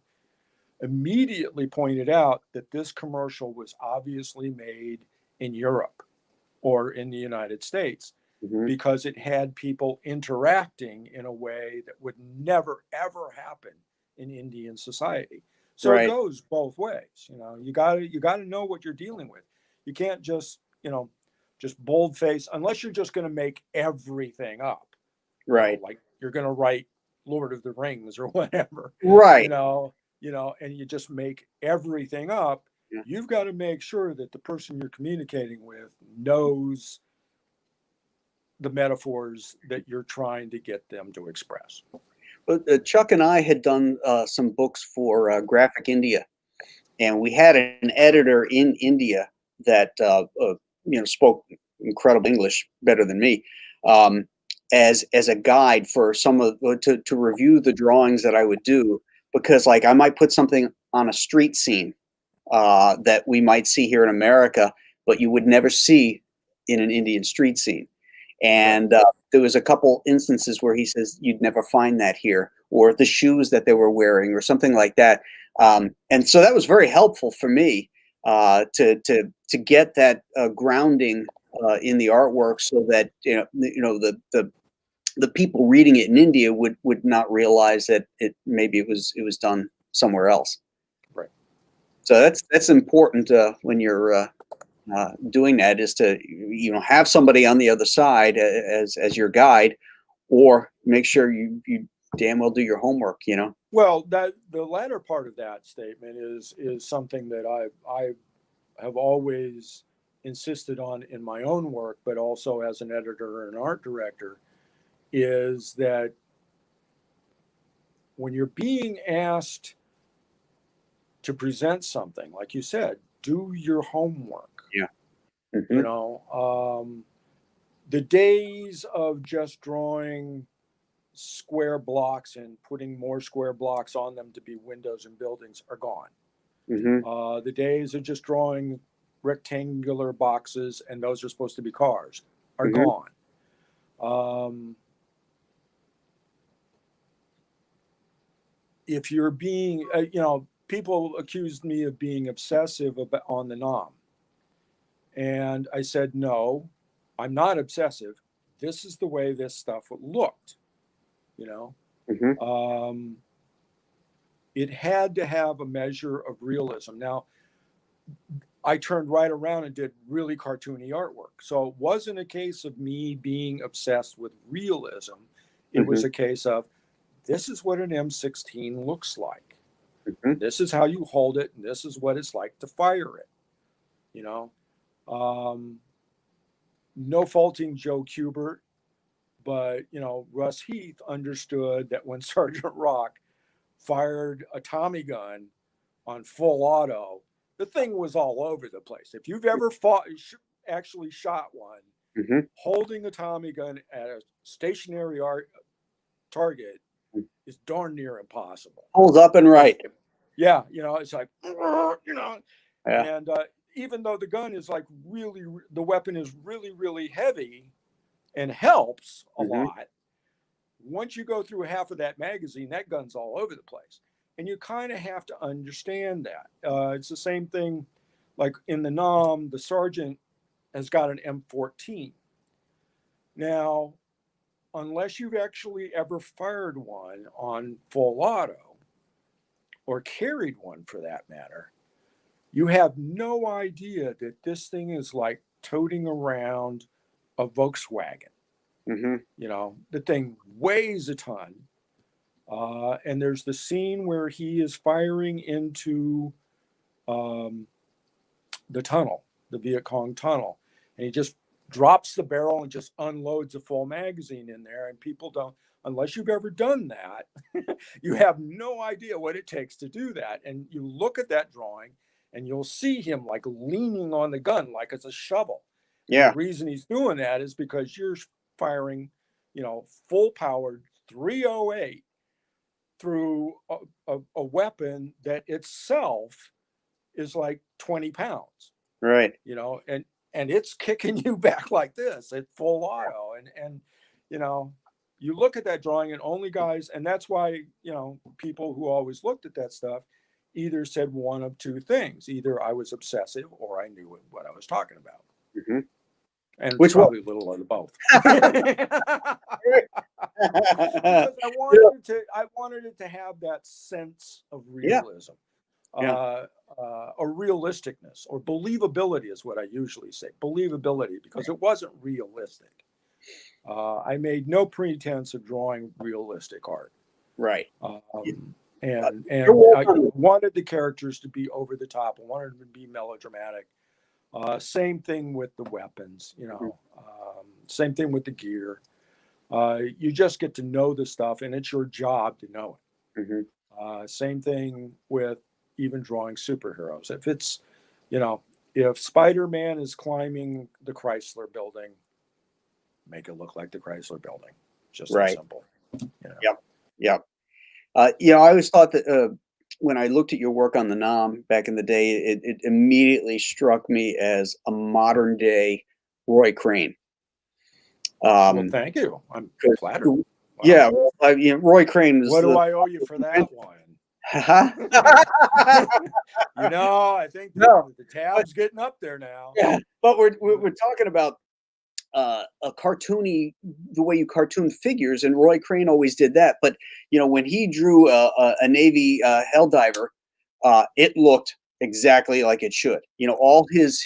B: immediately pointed out that this commercial was obviously made in Europe or in the United States, because it had people interacting in a way that would never, ever happen in Indian society. So It goes both ways. You got to know what you're dealing with. You can't just boldface, unless you're just going to make everything up.
A: Right.
B: Like you're going to write Lord of the Rings or whatever.
A: Right.
B: And you just make everything up.
A: Yeah.
B: You've got to make sure that the person you're communicating with knows the metaphors that you're trying to get them to express.
A: But Chuck and I had done some books for Graphic India, and we had an editor in India that spoke incredible English, better than me, as a guide for some of to review the drawings that I would do, because like I might put something on a street scene that we might see here in America, but you would never see in an Indian street scene. And there was a couple instances where he says you'd never find that here, or the shoes that they were wearing, or something like that. And so that was very helpful for me to get that grounding in the artwork, so that the people reading it in India would not realize that maybe it was done somewhere else.
B: Right.
A: So that's important when you're doing that, is to have somebody on the other side as your guide, or make sure you damn well do your homework.
B: Well, that the latter part of that statement is something that I have always insisted on in my own work, but also as an editor and art director, is that when you're being asked to present something, like you said, do your homework.
A: Yeah.
B: Mm-hmm. The days of just drawing square blocks and putting more square blocks on them to be windows and buildings are gone.
A: Mm-hmm.
B: The days of just drawing rectangular boxes, and those are supposed to be cars, are gone. If you're being, people accused me of being obsessive on the Nam. And I said, no, I'm not obsessive. This is the way this stuff looked, It had to have a measure of realism. Now, I turned right around and did really cartoony artwork. So it wasn't a case of me being obsessed with realism. It was a case of, this is what an M16 looks like. This is how you hold it, and this is what it's like to fire it. No faulting Joe Kubert, but Russ Heath understood that when Sergeant Rock fired a Tommy gun on full auto, the thing was all over the place. If you've ever actually shot one, holding a Tommy gun at a stationary target is darn near impossible.
A: Holds up and right.
B: Yeah, it's like, and even though the gun is like the weapon is really, really heavy and helps a lot, once you go through half of that magazine, that gun's all over the place. And you kind of have to understand that. It's the same thing, like in the Nam, the sergeant has got an M14. Now, unless you've actually ever fired one on full auto, or carried one for that matter, you have no idea that this thing is like toting around a Volkswagen. The thing weighs a ton. And there's the scene where he is firing into the tunnel, the Viet Cong tunnel, and he just drops the barrel and just unloads a full magazine in there. And people don't, unless you've ever done that, you have no idea what it takes to do that. And you look at that drawing and you'll see him like leaning on the gun like it's a shovel.
A: Yeah.
B: The reason he's doing that is because you're firing, full powered 308 through a weapon that itself is like 20 pounds.
A: Right.
B: And it's kicking you back like this at full auto. And you look at that drawing, and only guys, and that's why, people who always looked at that stuff either said one of two things. Either I was obsessive or I knew what I was talking about. And
A: which
B: probably a little of both. Because I wanted it to have that sense of realism. Or realisticness, or believability is what I usually say. Believability, because it wasn't realistic. I made no pretense of drawing realistic art.
A: Right.
B: And I wanted the characters to be over the top. I wanted them to be melodramatic. Same thing with the weapons, same thing with the gear. You just get to know the stuff, and it's your job to know it. Same thing with even drawing superheroes. If it's, if Spider-Man is climbing the Chrysler building, make it look like the Chrysler building. Just that simple.
A: Yep. I always thought that when I looked at your work on the Nam back in the day, it immediately struck me as a modern day Roy Crane.
B: Well, thank you. I'm flattered. Wow.
A: Yeah, Roy Crane was.
B: What do I owe you for that one? I think the tab's getting up there now.
A: Yeah, but we're talking about a cartoony, the way you cartoon figures, and Roy Crane always did that. But when he drew a Navy Helldiver, it looked exactly like it should. All his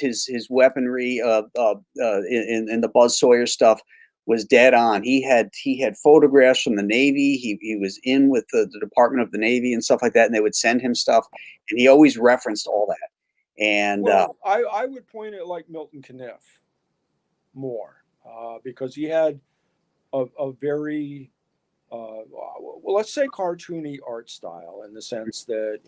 A: weaponry in the Buzz Sawyer stuff was dead on. He had photographs from the Navy. He was in with the Department of the Navy and stuff like that, and they would send him stuff, and he always referenced all that. And
B: I would point it like Milton Caniff more, because he had a very let's say cartoony art style, in the sense that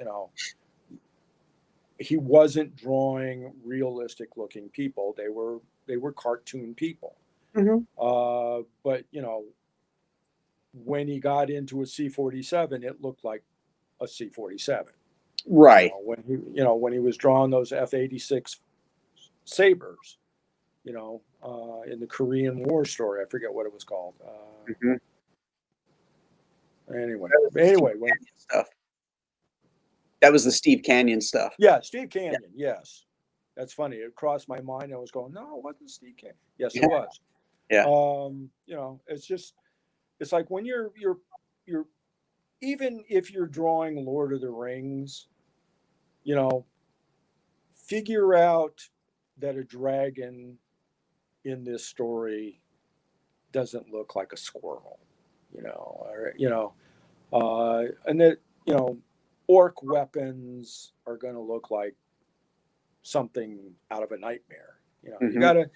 B: he wasn't drawing realistic looking people. They were cartoon people. But when he got into a C-47, it looked like a C-47.
A: Right.
B: When he was drawing those F-86 sabers, in the Korean War story. I forget what it was called. Anyway, when,
A: stuff. That was the Steve Canyon stuff.
B: Yeah, Steve Canyon. Yeah. Yes, that's funny. It crossed my mind. I was going, no, it wasn't Steve Canyon. Yes, it was.
A: Yeah.
B: It's like when you're even if you're drawing Lord of the Rings, figure out that a dragon in this story doesn't look like a squirrel, and that, orc weapons are going to look like something out of a nightmare. You gotta,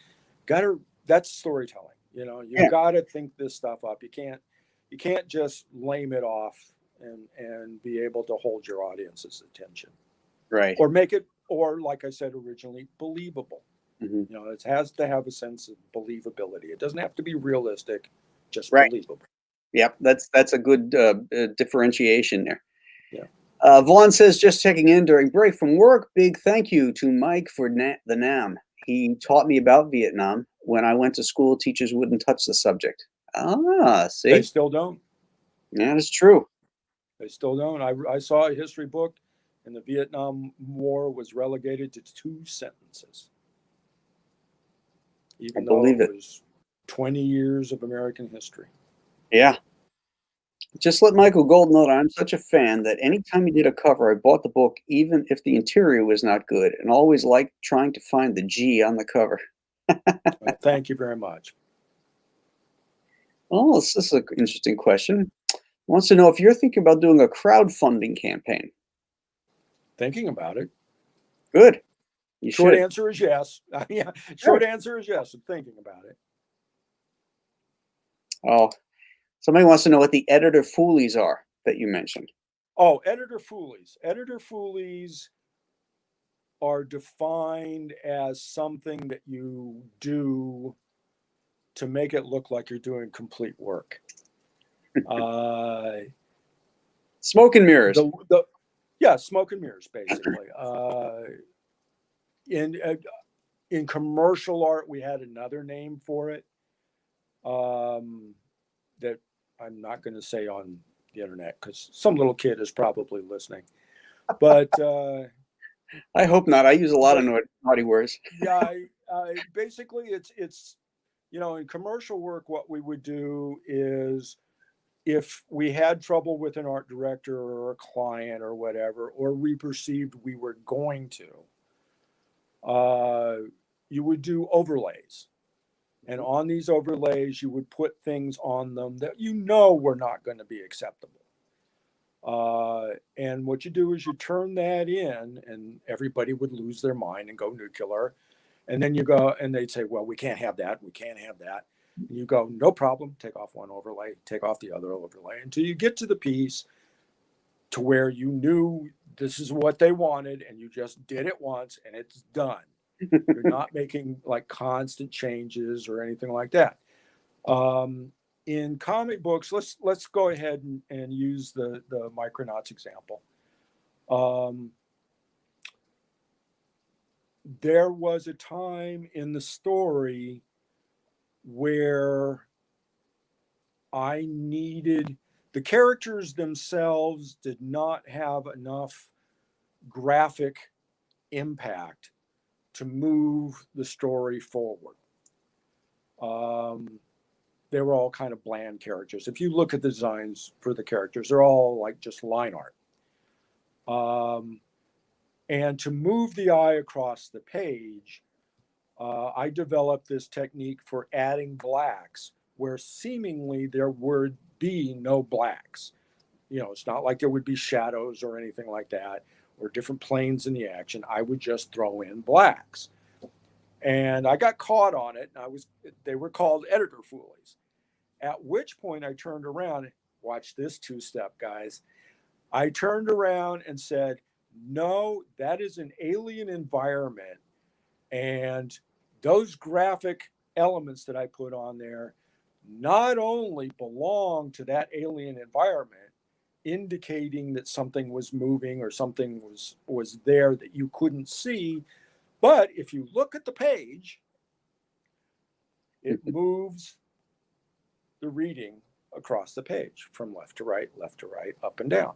B: that's storytelling. You gotta think this stuff up. You can't just lame it off and be able to hold your audience's attention.
A: Right.
B: Or make it, or like I said originally, believable. It has to have a sense of believability. It doesn't have to be realistic, just believable.
A: Yep, that's a good differentiation there.
B: Yeah.
A: Vaughn says, just checking in during break from work. Big thank you to Mike for the NAM. He taught me about Vietnam. When I went to school, teachers wouldn't touch the subject. See?
B: They still don't.
A: Yeah, that's true.
B: They still don't. I saw a history book, and the Vietnam War was relegated to 2 sentences. Even though it was 20 years of American history.
A: Yeah. Just let Michael Gold know that I'm such a fan that anytime he did a cover, I bought the book, even if the interior was not good, and always liked trying to find the G on the cover.
B: Well, thank you very much.
A: Oh, this is an interesting question. Wants to know if you're thinking about doing a crowdfunding campaign.
B: Thinking about it.
A: Good.
B: Short answer is yes. Yeah. Short answer is yes. I'm thinking about it.
A: Oh, somebody wants to know what the editor foolies are that you mentioned.
B: Oh, editor foolies. Editor foolies are defined as something that you do to make it look like you're doing complete work.
A: Smoke and mirrors.
B: Smoke and mirrors, basically. In commercial art, we had another name for it that I'm not going to say on the internet because some little kid is probably listening. But
A: I hope not. I use a lot of naughty words.
B: Yeah, basically, it's in commercial work, what we would do is if we had trouble with an art director or a client or whatever, or we perceived we were going to, you would do overlays. And on these overlays, you would put things on them that were not going to be acceptable. And what you do is you turn that in, and everybody would lose their mind and go nuclear. And then you go, and they'd say, well, we can't have that. We can't have that. And you go, no problem. Take off one overlay, take off the other overlay until you get to the piece to where you knew this is what they wanted, and you just did it once and it's done. You're not making like constant changes or anything like that. In comic books, let's go ahead and use the Micronauts example. There was a time in the story where I needed the characters themselves did not have enough graphic impact to move the story forward. They were all kind of bland characters. If you look at the designs for the characters, they're all like just line art. And to move the eye across the page, I developed this technique for adding blacks where seemingly there would be no blacks. It's not like there would be shadows or anything like that, or different planes in the action. I would just throw in blacks. And I got caught on it. They were called editor foolies. At which point I turned around, watch this two-step, guys. I turned around and said, no, that is an alien environment. And those graphic elements that I put on there not only belong to that alien environment, indicating that something was moving or something was there that you couldn't see, But if you look at the page, it moves the reading across the page from left to right, up and down.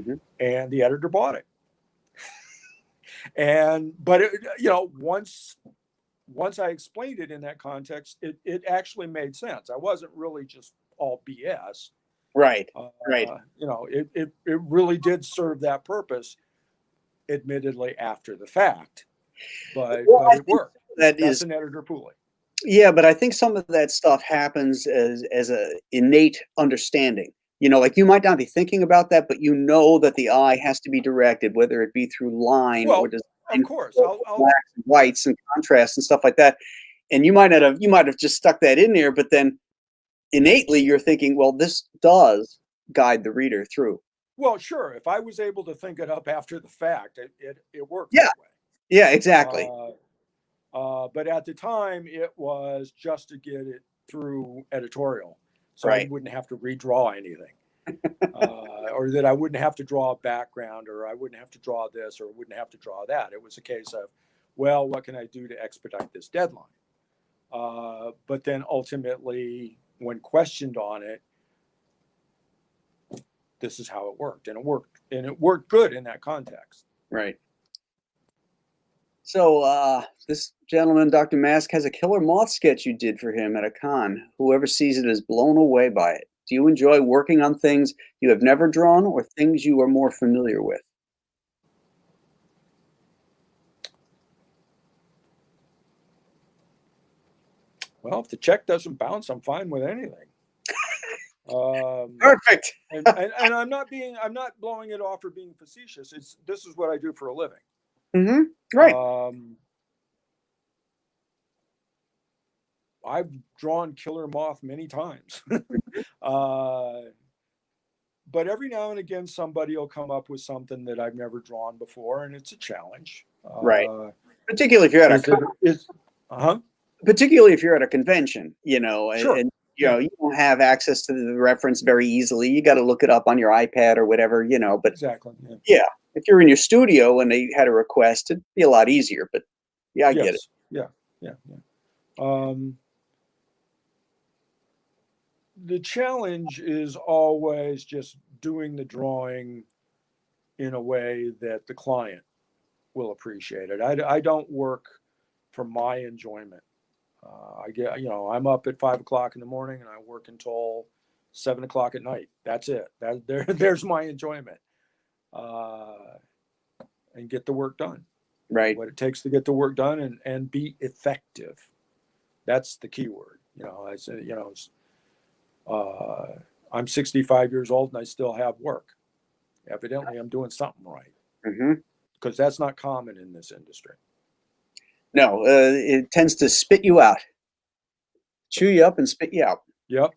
A: Mm-hmm.
B: And the editor bought it. But once I explained it in that context, it actually made sense. I wasn't really just all BS.
A: Right.
B: It really did serve that purpose, admittedly after the fact, but it worked. That's an editor pooling.
A: Yeah, but I think some of that stuff happens as a innate understanding. Like you might not be thinking about that, but that the eye has to be directed, whether it be through line or design,
B: of course,
A: blacks and whites and contrasts and stuff like that. And you might have just stuck that in there, but then innately you're thinking, well, this does guide the reader through.
B: Well, sure. If I was able to think it up after the fact, it worked.
A: Yeah.
B: That way.
A: Yeah, exactly.
B: But at the time, it was just to get it through editorial, so
A: right.
B: I wouldn't have to redraw anything, or that I wouldn't have to draw a background, or I wouldn't have to draw this, or wouldn't have to draw that. It was a case of, well, what can I do to expedite this deadline? But then ultimately, when questioned on it, this is how it worked, and it worked good in that context.
A: Right. So this gentleman, Dr. Mask, has a killer moth sketch you did for him at a con. Whoever sees it is blown away by it. Do you enjoy working on things you have never drawn or things you are more familiar with?
B: Well, if the check doesn't bounce, I'm fine with anything.
A: Perfect.
B: and I'm not blowing it off or being facetious. This is what I do for a living.
A: Mm-hmm. Right.
B: I've drawn killer moth many times. But every now and again, somebody will come up with something that I've never drawn before, and it's a challenge.
A: Right. Particularly if you're at particularly if you're at a convention,
B: sure.
A: and you don't have access to the reference very easily. You got to look it up on your iPad or whatever, but
B: exactly.
A: Yeah. If you're in your studio and they had a request, it'd be a lot easier, but I get it.
B: Yeah. The challenge is always just doing the drawing in a way that the client will appreciate it. I don't work for my enjoyment. I'm up at 5 o'clock in the morning and I work until 7 o'clock at night. That's it. There's my enjoyment. And get the work done.
A: Right.
B: What it takes to get the work done and be effective. That's the key word. I said, I'm 65 years old and I still have work. Evidently, I'm doing something right.
A: Mm-hmm. Because
B: that's not common in this industry.
A: No, it tends to spit you out, chew you up and spit you out.
B: Yep.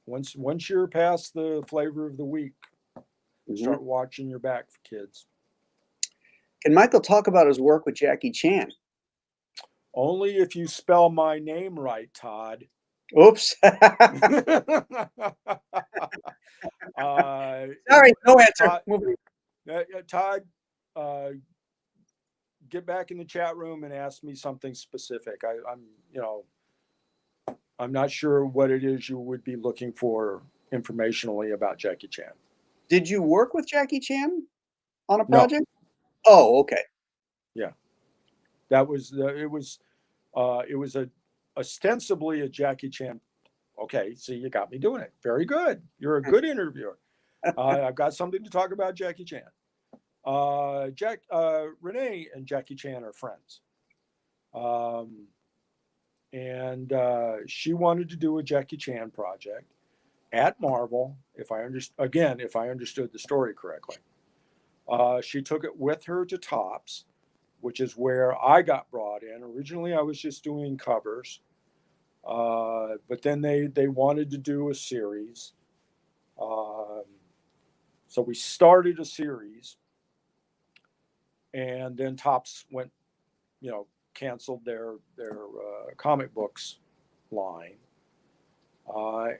B: Once you're past the flavor of the week, start watching your back, for kids.
A: Can Michael talk about his work with Jackie Chan?
B: Only if you spell my name right, Todd.
A: Oops. Sorry, no answer.
B: Todd, get back in the chat room and ask me something specific. I'm not sure what it is you would be looking for informationally about Jackie Chan.
A: Did you work with Jackie Chan on a
B: No.
A: project? Oh, okay.
B: Yeah, that was it was ostensibly a Jackie Chan. Okay, see, you got me doing it. Very good. You're a good interviewer. I've got something to talk about Jackie Chan. Renee and Jackie Chan are friends. And she wanted to do a Jackie Chan project at Marvel, if I understood the story correctly. She took it with her to Tops, which is where I got brought in. Originally, I was just doing covers, but then they wanted to do a series. So we started a series, and then Tops went, canceled their comic books line.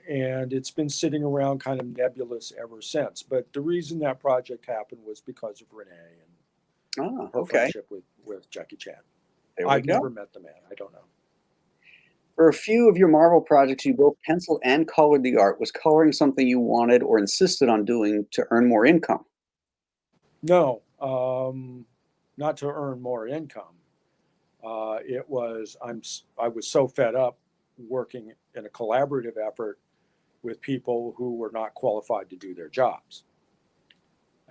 B: And it's been sitting around kind of nebulous ever since. But the reason that project happened was because of Renee and her friendship with Jackie Chan. I've never met the man. I don't know.
A: For a few of your Marvel projects, you both penciled and colored the art. Was coloring something you wanted or insisted on doing to earn more income?
B: No, not to earn more income. I was so fed up working in a collaborative effort with people who were not qualified to do their jobs.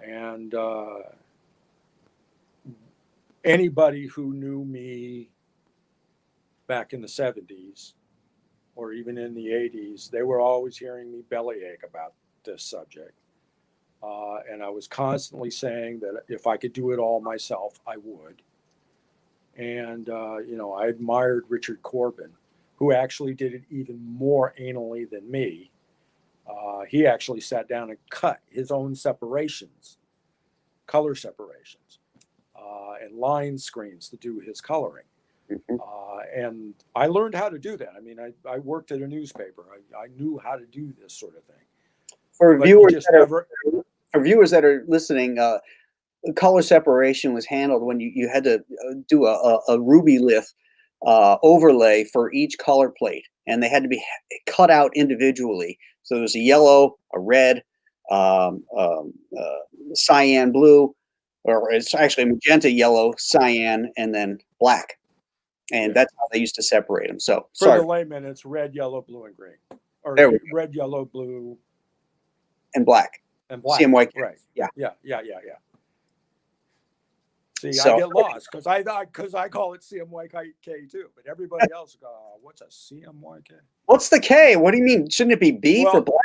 B: And anybody who knew me back in the 70s or even in the 80s, they were always hearing me bellyache about this subject. And I was constantly saying that if I could do it all myself, I would. And, I admired Richard Corbin, who actually did it even more anally than me. He actually sat down and cut his own separations, color separations, and line screens to do his coloring.
A: Mm-hmm.
B: And I learned how to do that. I mean, I worked at a newspaper. I knew how to do this sort of thing.
A: For viewers that are listening, color separation was handled when you had to do a ruby lith overlay for each color plate, and they had to be cut out individually. So there's a yellow, a red, cyan blue, or it's actually magenta, yellow, cyan, and then black. And that's how they used to separate them. So
B: for the layman, it's red, yellow, blue, and green, or red, yellow, blue,
A: and black.
B: And black.
A: CMYK.
B: Right.
A: Yeah.
B: See, I get lost because I call it CMYK too, but everybody else go, what's a CMYK?
A: What's the K? What do you mean? Shouldn't it be B for black?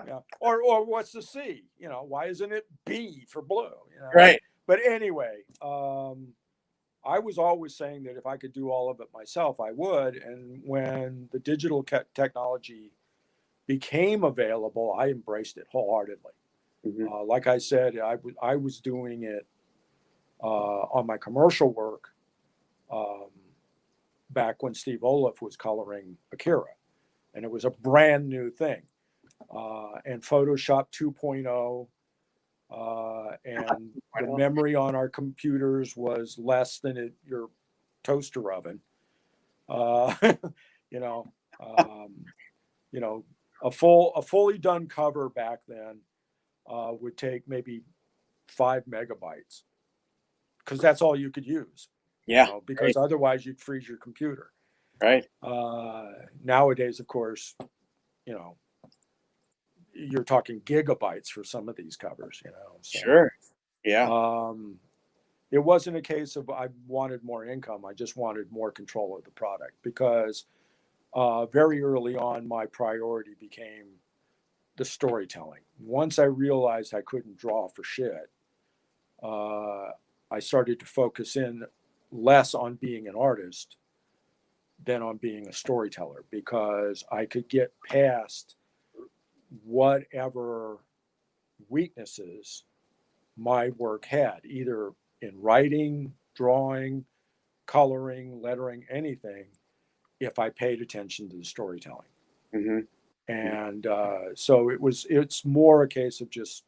B: Yeah. Or what's the C? Why isn't it B for blue?
A: Right.
B: But anyway, I was always saying that if I could do all of it myself, I would. And when the digital technology became available, I embraced it wholeheartedly. Mm-hmm. Like I said, I was doing it on my commercial work back when Steve Olaf was coloring Akira, and it was a brand new thing. And Photoshop 2.0, and the memory on our computers was less than your toaster oven. A fully done cover back then would take maybe 5 megabytes, because that's all you could use.
A: Yeah.
B: Because otherwise you'd freeze your computer.
A: Right.
B: Nowadays, of course, you're talking gigabytes for some of these covers. So,
A: sure. Yeah.
B: It wasn't a case of I wanted more income. I just wanted more control of the product, because very early on, my priority became the storytelling. Once I realized I couldn't draw for shit, I started to focus in less on being an artist than on being a storyteller, because I could get past whatever weaknesses my work had, either in writing, drawing, coloring, lettering, anything, if I paid attention to the storytelling.
A: Mm-hmm.
B: And so it's more a case of just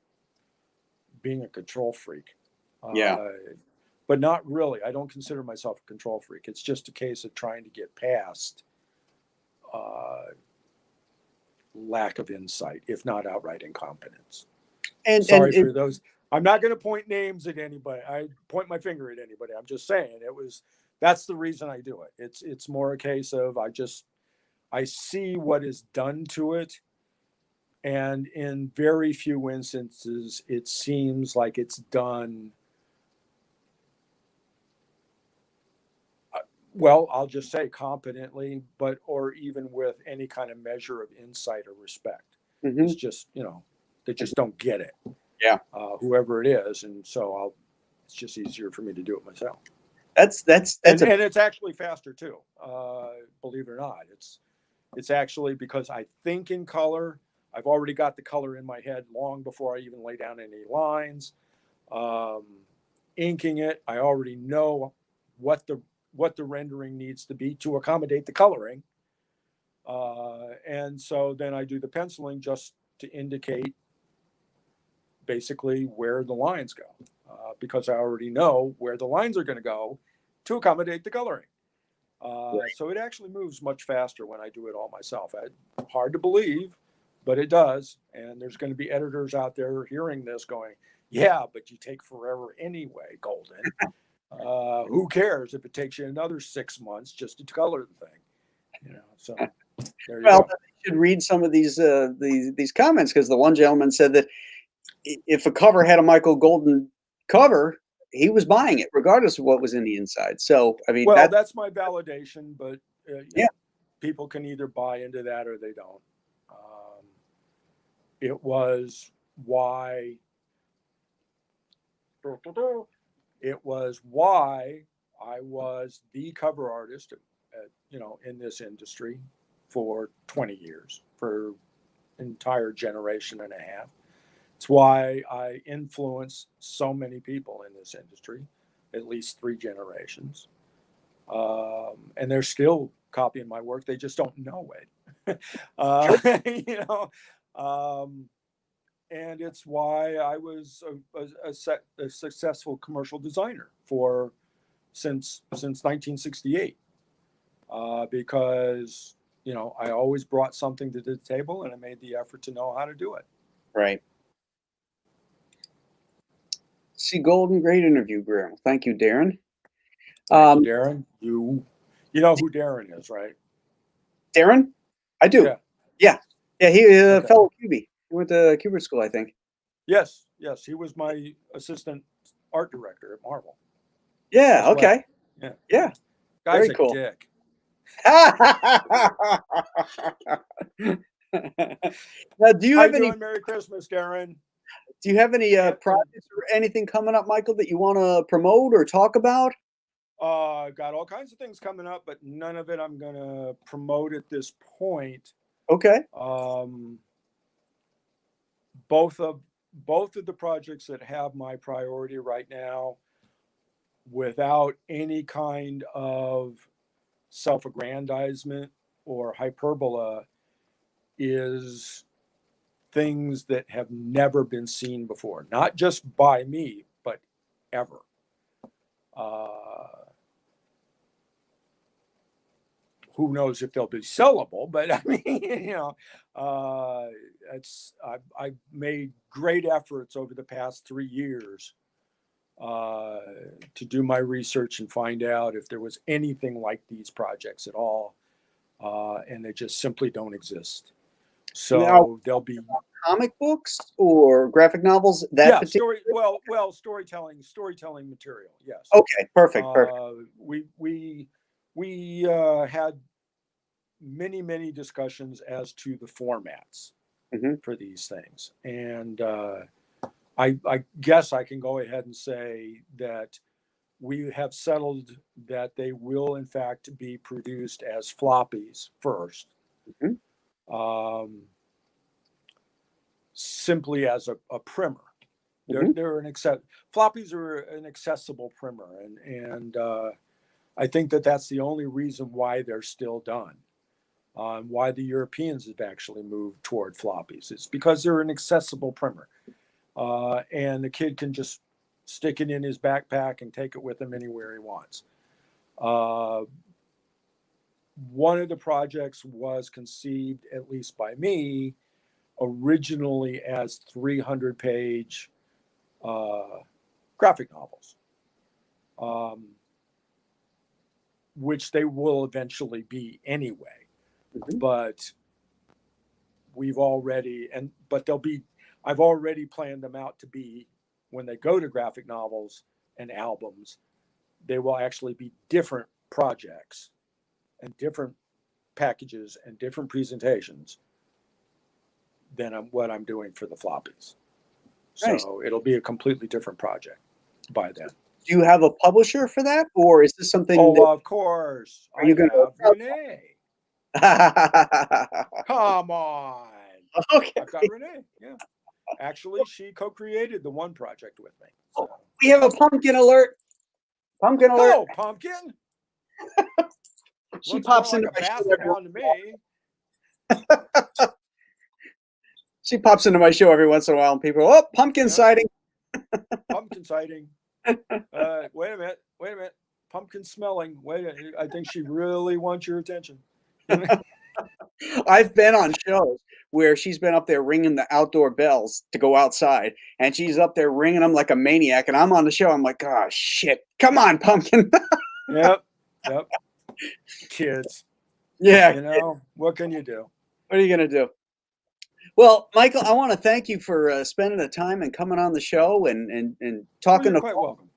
B: being a control freak. But not really. I don't consider myself a control freak. It's just a case of trying to get past lack of insight, if not outright incompetence. And sorry for those. I'm not going to point names at anybody. I point my finger at anybody. I'm just saying that's the reason I do it. It's more a case of I see what is done to it. And in very few instances, it seems like it's done. Well, I'll just say competently, or even with any kind of measure of insight or respect. Mm-hmm. It's just, they just don't get it.
A: Yeah.
B: Whoever it is. And so it's just easier for me to do it myself.
A: And
B: it's actually faster too. Believe it or not, it's actually because I think in color. I've already got the color in my head long before I even lay down any lines. Inking it, I already know what the rendering needs to be to accommodate the coloring. And so then I do the penciling just to indicate basically where the lines go, because I already know where the lines are going to go to accommodate the coloring.
A: Right.
B: So it actually moves much faster when I do it all myself. Hard to believe, but it does. And there's going to be editors out there hearing this going, yeah, but you take forever anyway, Golden. Who cares if it takes you another 6 months just to color the thing? You know, so there you go.
A: You should read some of these comments, because the one gentleman said that if a cover had a Michael Golden cover, he was buying it regardless of what was in the inside. So, I mean,
B: well, that's my validation, but
A: yeah,
B: people can either buy into that or they don't. It was why I was the cover artist, in this industry for 20 years, for an entire generation and a half. It's why I influenced so many people in this industry, at least 3 generations. And they're still copying my work. They just don't know it. And it's why I was a successful commercial designer since 1968, because I always brought something to the table, and I made the effort to know how to do it.
A: Right. See, Golden, great interview, Graham. Thank you, Darren.
B: Thank you, Darren. You know who Darren is, right?
A: Darren? I do. Yeah. He okay. Fellow QB. He went to Kubert School, I think.
B: Yes. He was my assistant art director at Marvel.
A: Yeah. Okay. Yeah.
B: Guy's
A: very cool.
B: Dick.
A: Now, do you have any?
B: Merry Christmas, Darren.
A: Do you have any projects or anything coming up, Michael, that you want to promote or talk about?
B: Got all kinds of things coming up, but none of it I'm going to promote at this point.
A: Okay.
B: Both of the projects that have my priority right now, without any kind of self-aggrandizement or hyperbola, is things that have never been seen before, not just by me, but ever. Who knows if they'll be sellable, but I mean, I've made great efforts over the past 3 years to do my research and find out if there was anything like these projects at all, and they just simply don't exist. So now, there'll be
A: comic books or graphic novels.
B: Storytelling material. Yes.
A: Okay. Perfect.
B: We had many discussions as to the formats for these things, and I guess I can go ahead and say that we have settled that they will in fact be produced as floppies first, simply as a primer. Floppies are an accessible primer, and I think that's the only reason why they're still done. Why the Europeans have actually moved toward floppies. It's because they're an accessible primer. And the kid can just stick it in his backpack and take it with him anywhere he wants. One of the projects was conceived, at least by me, originally as 300-page graphic novels, which they will eventually be anyway. But I've already planned them out to be, when they go to graphic novels and albums, they will actually be different projects and different packages and different presentations than what I'm doing for the floppies.
A: Nice.
B: So it'll be a completely different project by then.
A: Do you have a publisher for that, or is this something?
B: Of course.
A: Are you going to
B: Renee? Come on.
A: Okay.
B: I've got Renee. Yeah. Actually, she co-created the one project with me. So.
A: We have a pumpkin alert. Pumpkin alert.
B: Hello, pumpkin.
A: She pops into my show
B: to me.
A: She pops into my show every once in a while, and people, pumpkin sighting.
B: Pumpkin sighting. Wait a minute. pumpkin smelling. Wait, I think she really wants your attention.
A: I've been on shows where she's been up there ringing the outdoor bells to go outside, and she's up there ringing them like a maniac, and I'm on the show. I'm like, oh, shit. Come on, pumpkin.
B: Yep. Kids.
A: Yeah.
B: You know, what can you do?
A: What are you going to do? Well, Michael, I want to thank you for spending the time and coming on the show and talking.
B: You're quite welcome.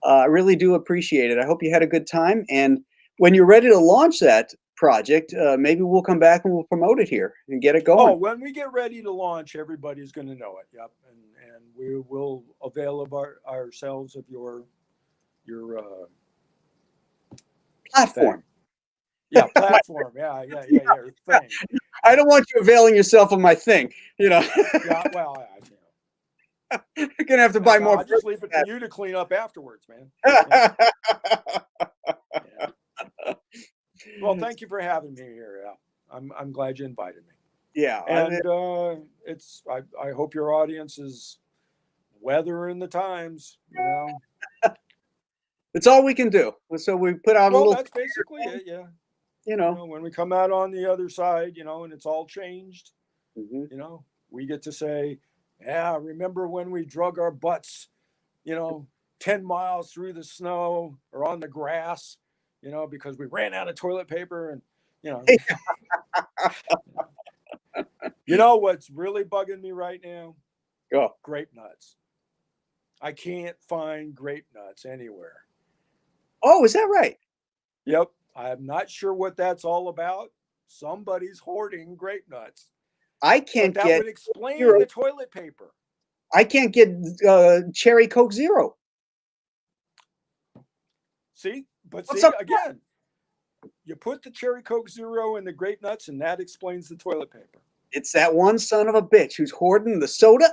A: I really do appreciate it. I hope you had a good time. And when you're ready to launch that project, maybe we'll come back and we'll promote it here and get it going.
B: Oh, when we get ready to launch, everybody's going to know it. Yep, and we will avail of ourselves of your
A: platform.
B: Thing. Yeah, platform. Yeah, your thing.
A: I don't want you availing yourself of my thing. You know.
B: Yeah, well,
A: you're gonna have to buy more.
B: I'll just leave it to you to clean up afterwards, man. Yeah. Well, thank you for having me here. Yeah. I'm glad you invited me.
A: Yeah,
B: and I hope your audience is weathering the times. You know,
A: it's all we can do. So we put out a little.
B: That's basically it. Yeah.
A: You know,
B: when we come out on the other side, you know, and it's all changed.
A: Mm-hmm.
B: You know, we get to say, yeah, remember when we drug our butts, you know, 10 miles through the snow or on the grass, you know, because we ran out of toilet paper and, you know. You know what's really bugging me right now?
A: Oh.
B: Grape nuts. I can't find grape nuts anywhere.
A: Oh, is that right?
B: Yep. I'm not sure what that's all about. Somebody's hoarding grape nuts.
A: I can't
B: but that
A: get.
B: Would explain the toilet paper.
A: I can't get cherry Coke Zero.
B: See, again, you put the cherry Coke Zero in the grape nuts, and that explains the toilet paper.
A: It's that one son of a bitch who's hoarding the soda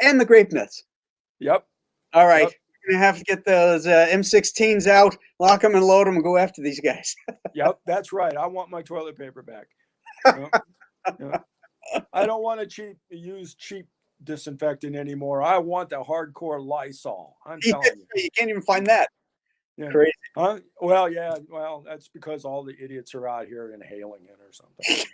A: and the grape nuts.
B: Yep.
A: All right. Yep. We're going to have to get those M16s out, lock them and load them, and go after these guys.
B: Yep, that's right. I want my toilet paper back. Yep. I don't want to use cheap disinfectant anymore. I want the hardcore Lysol. I'm telling you.
A: You can't even find that.
B: Yeah.
A: Crazy.
B: Well, yeah. Well, that's because all the idiots are out here inhaling it or something.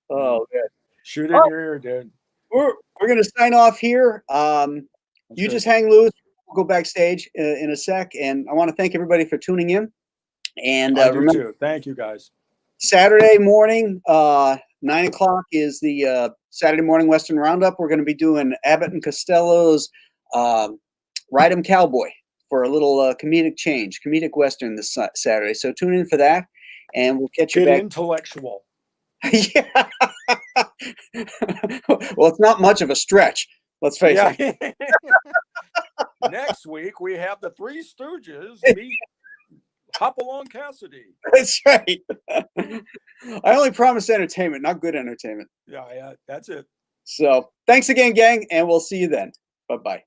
A: Oh, good.
B: Shoot it in your ear, dude.
A: We're going to sign off here. You just hang loose. We'll go backstage in a sec. And I want to thank everybody for tuning in. And
B: remember, too. Thank you, guys.
A: Saturday morning, 9 o'clock is the Saturday Morning Western Roundup. We're going to be doing Abbott and Costello's Ride 'em Cowboy for a little comedic Western this Saturday. So tune in for that, and we'll catch you back.
B: Intellectual.
A: Yeah. Well, it's not much of a stretch. Let's face it.
B: Next week, we have the Three Stooges meet Hopalong Cassidy.
A: That's right. I only promise entertainment, not good entertainment.
B: Yeah, that's it.
A: So thanks again, gang, and we'll see you then. Bye-bye.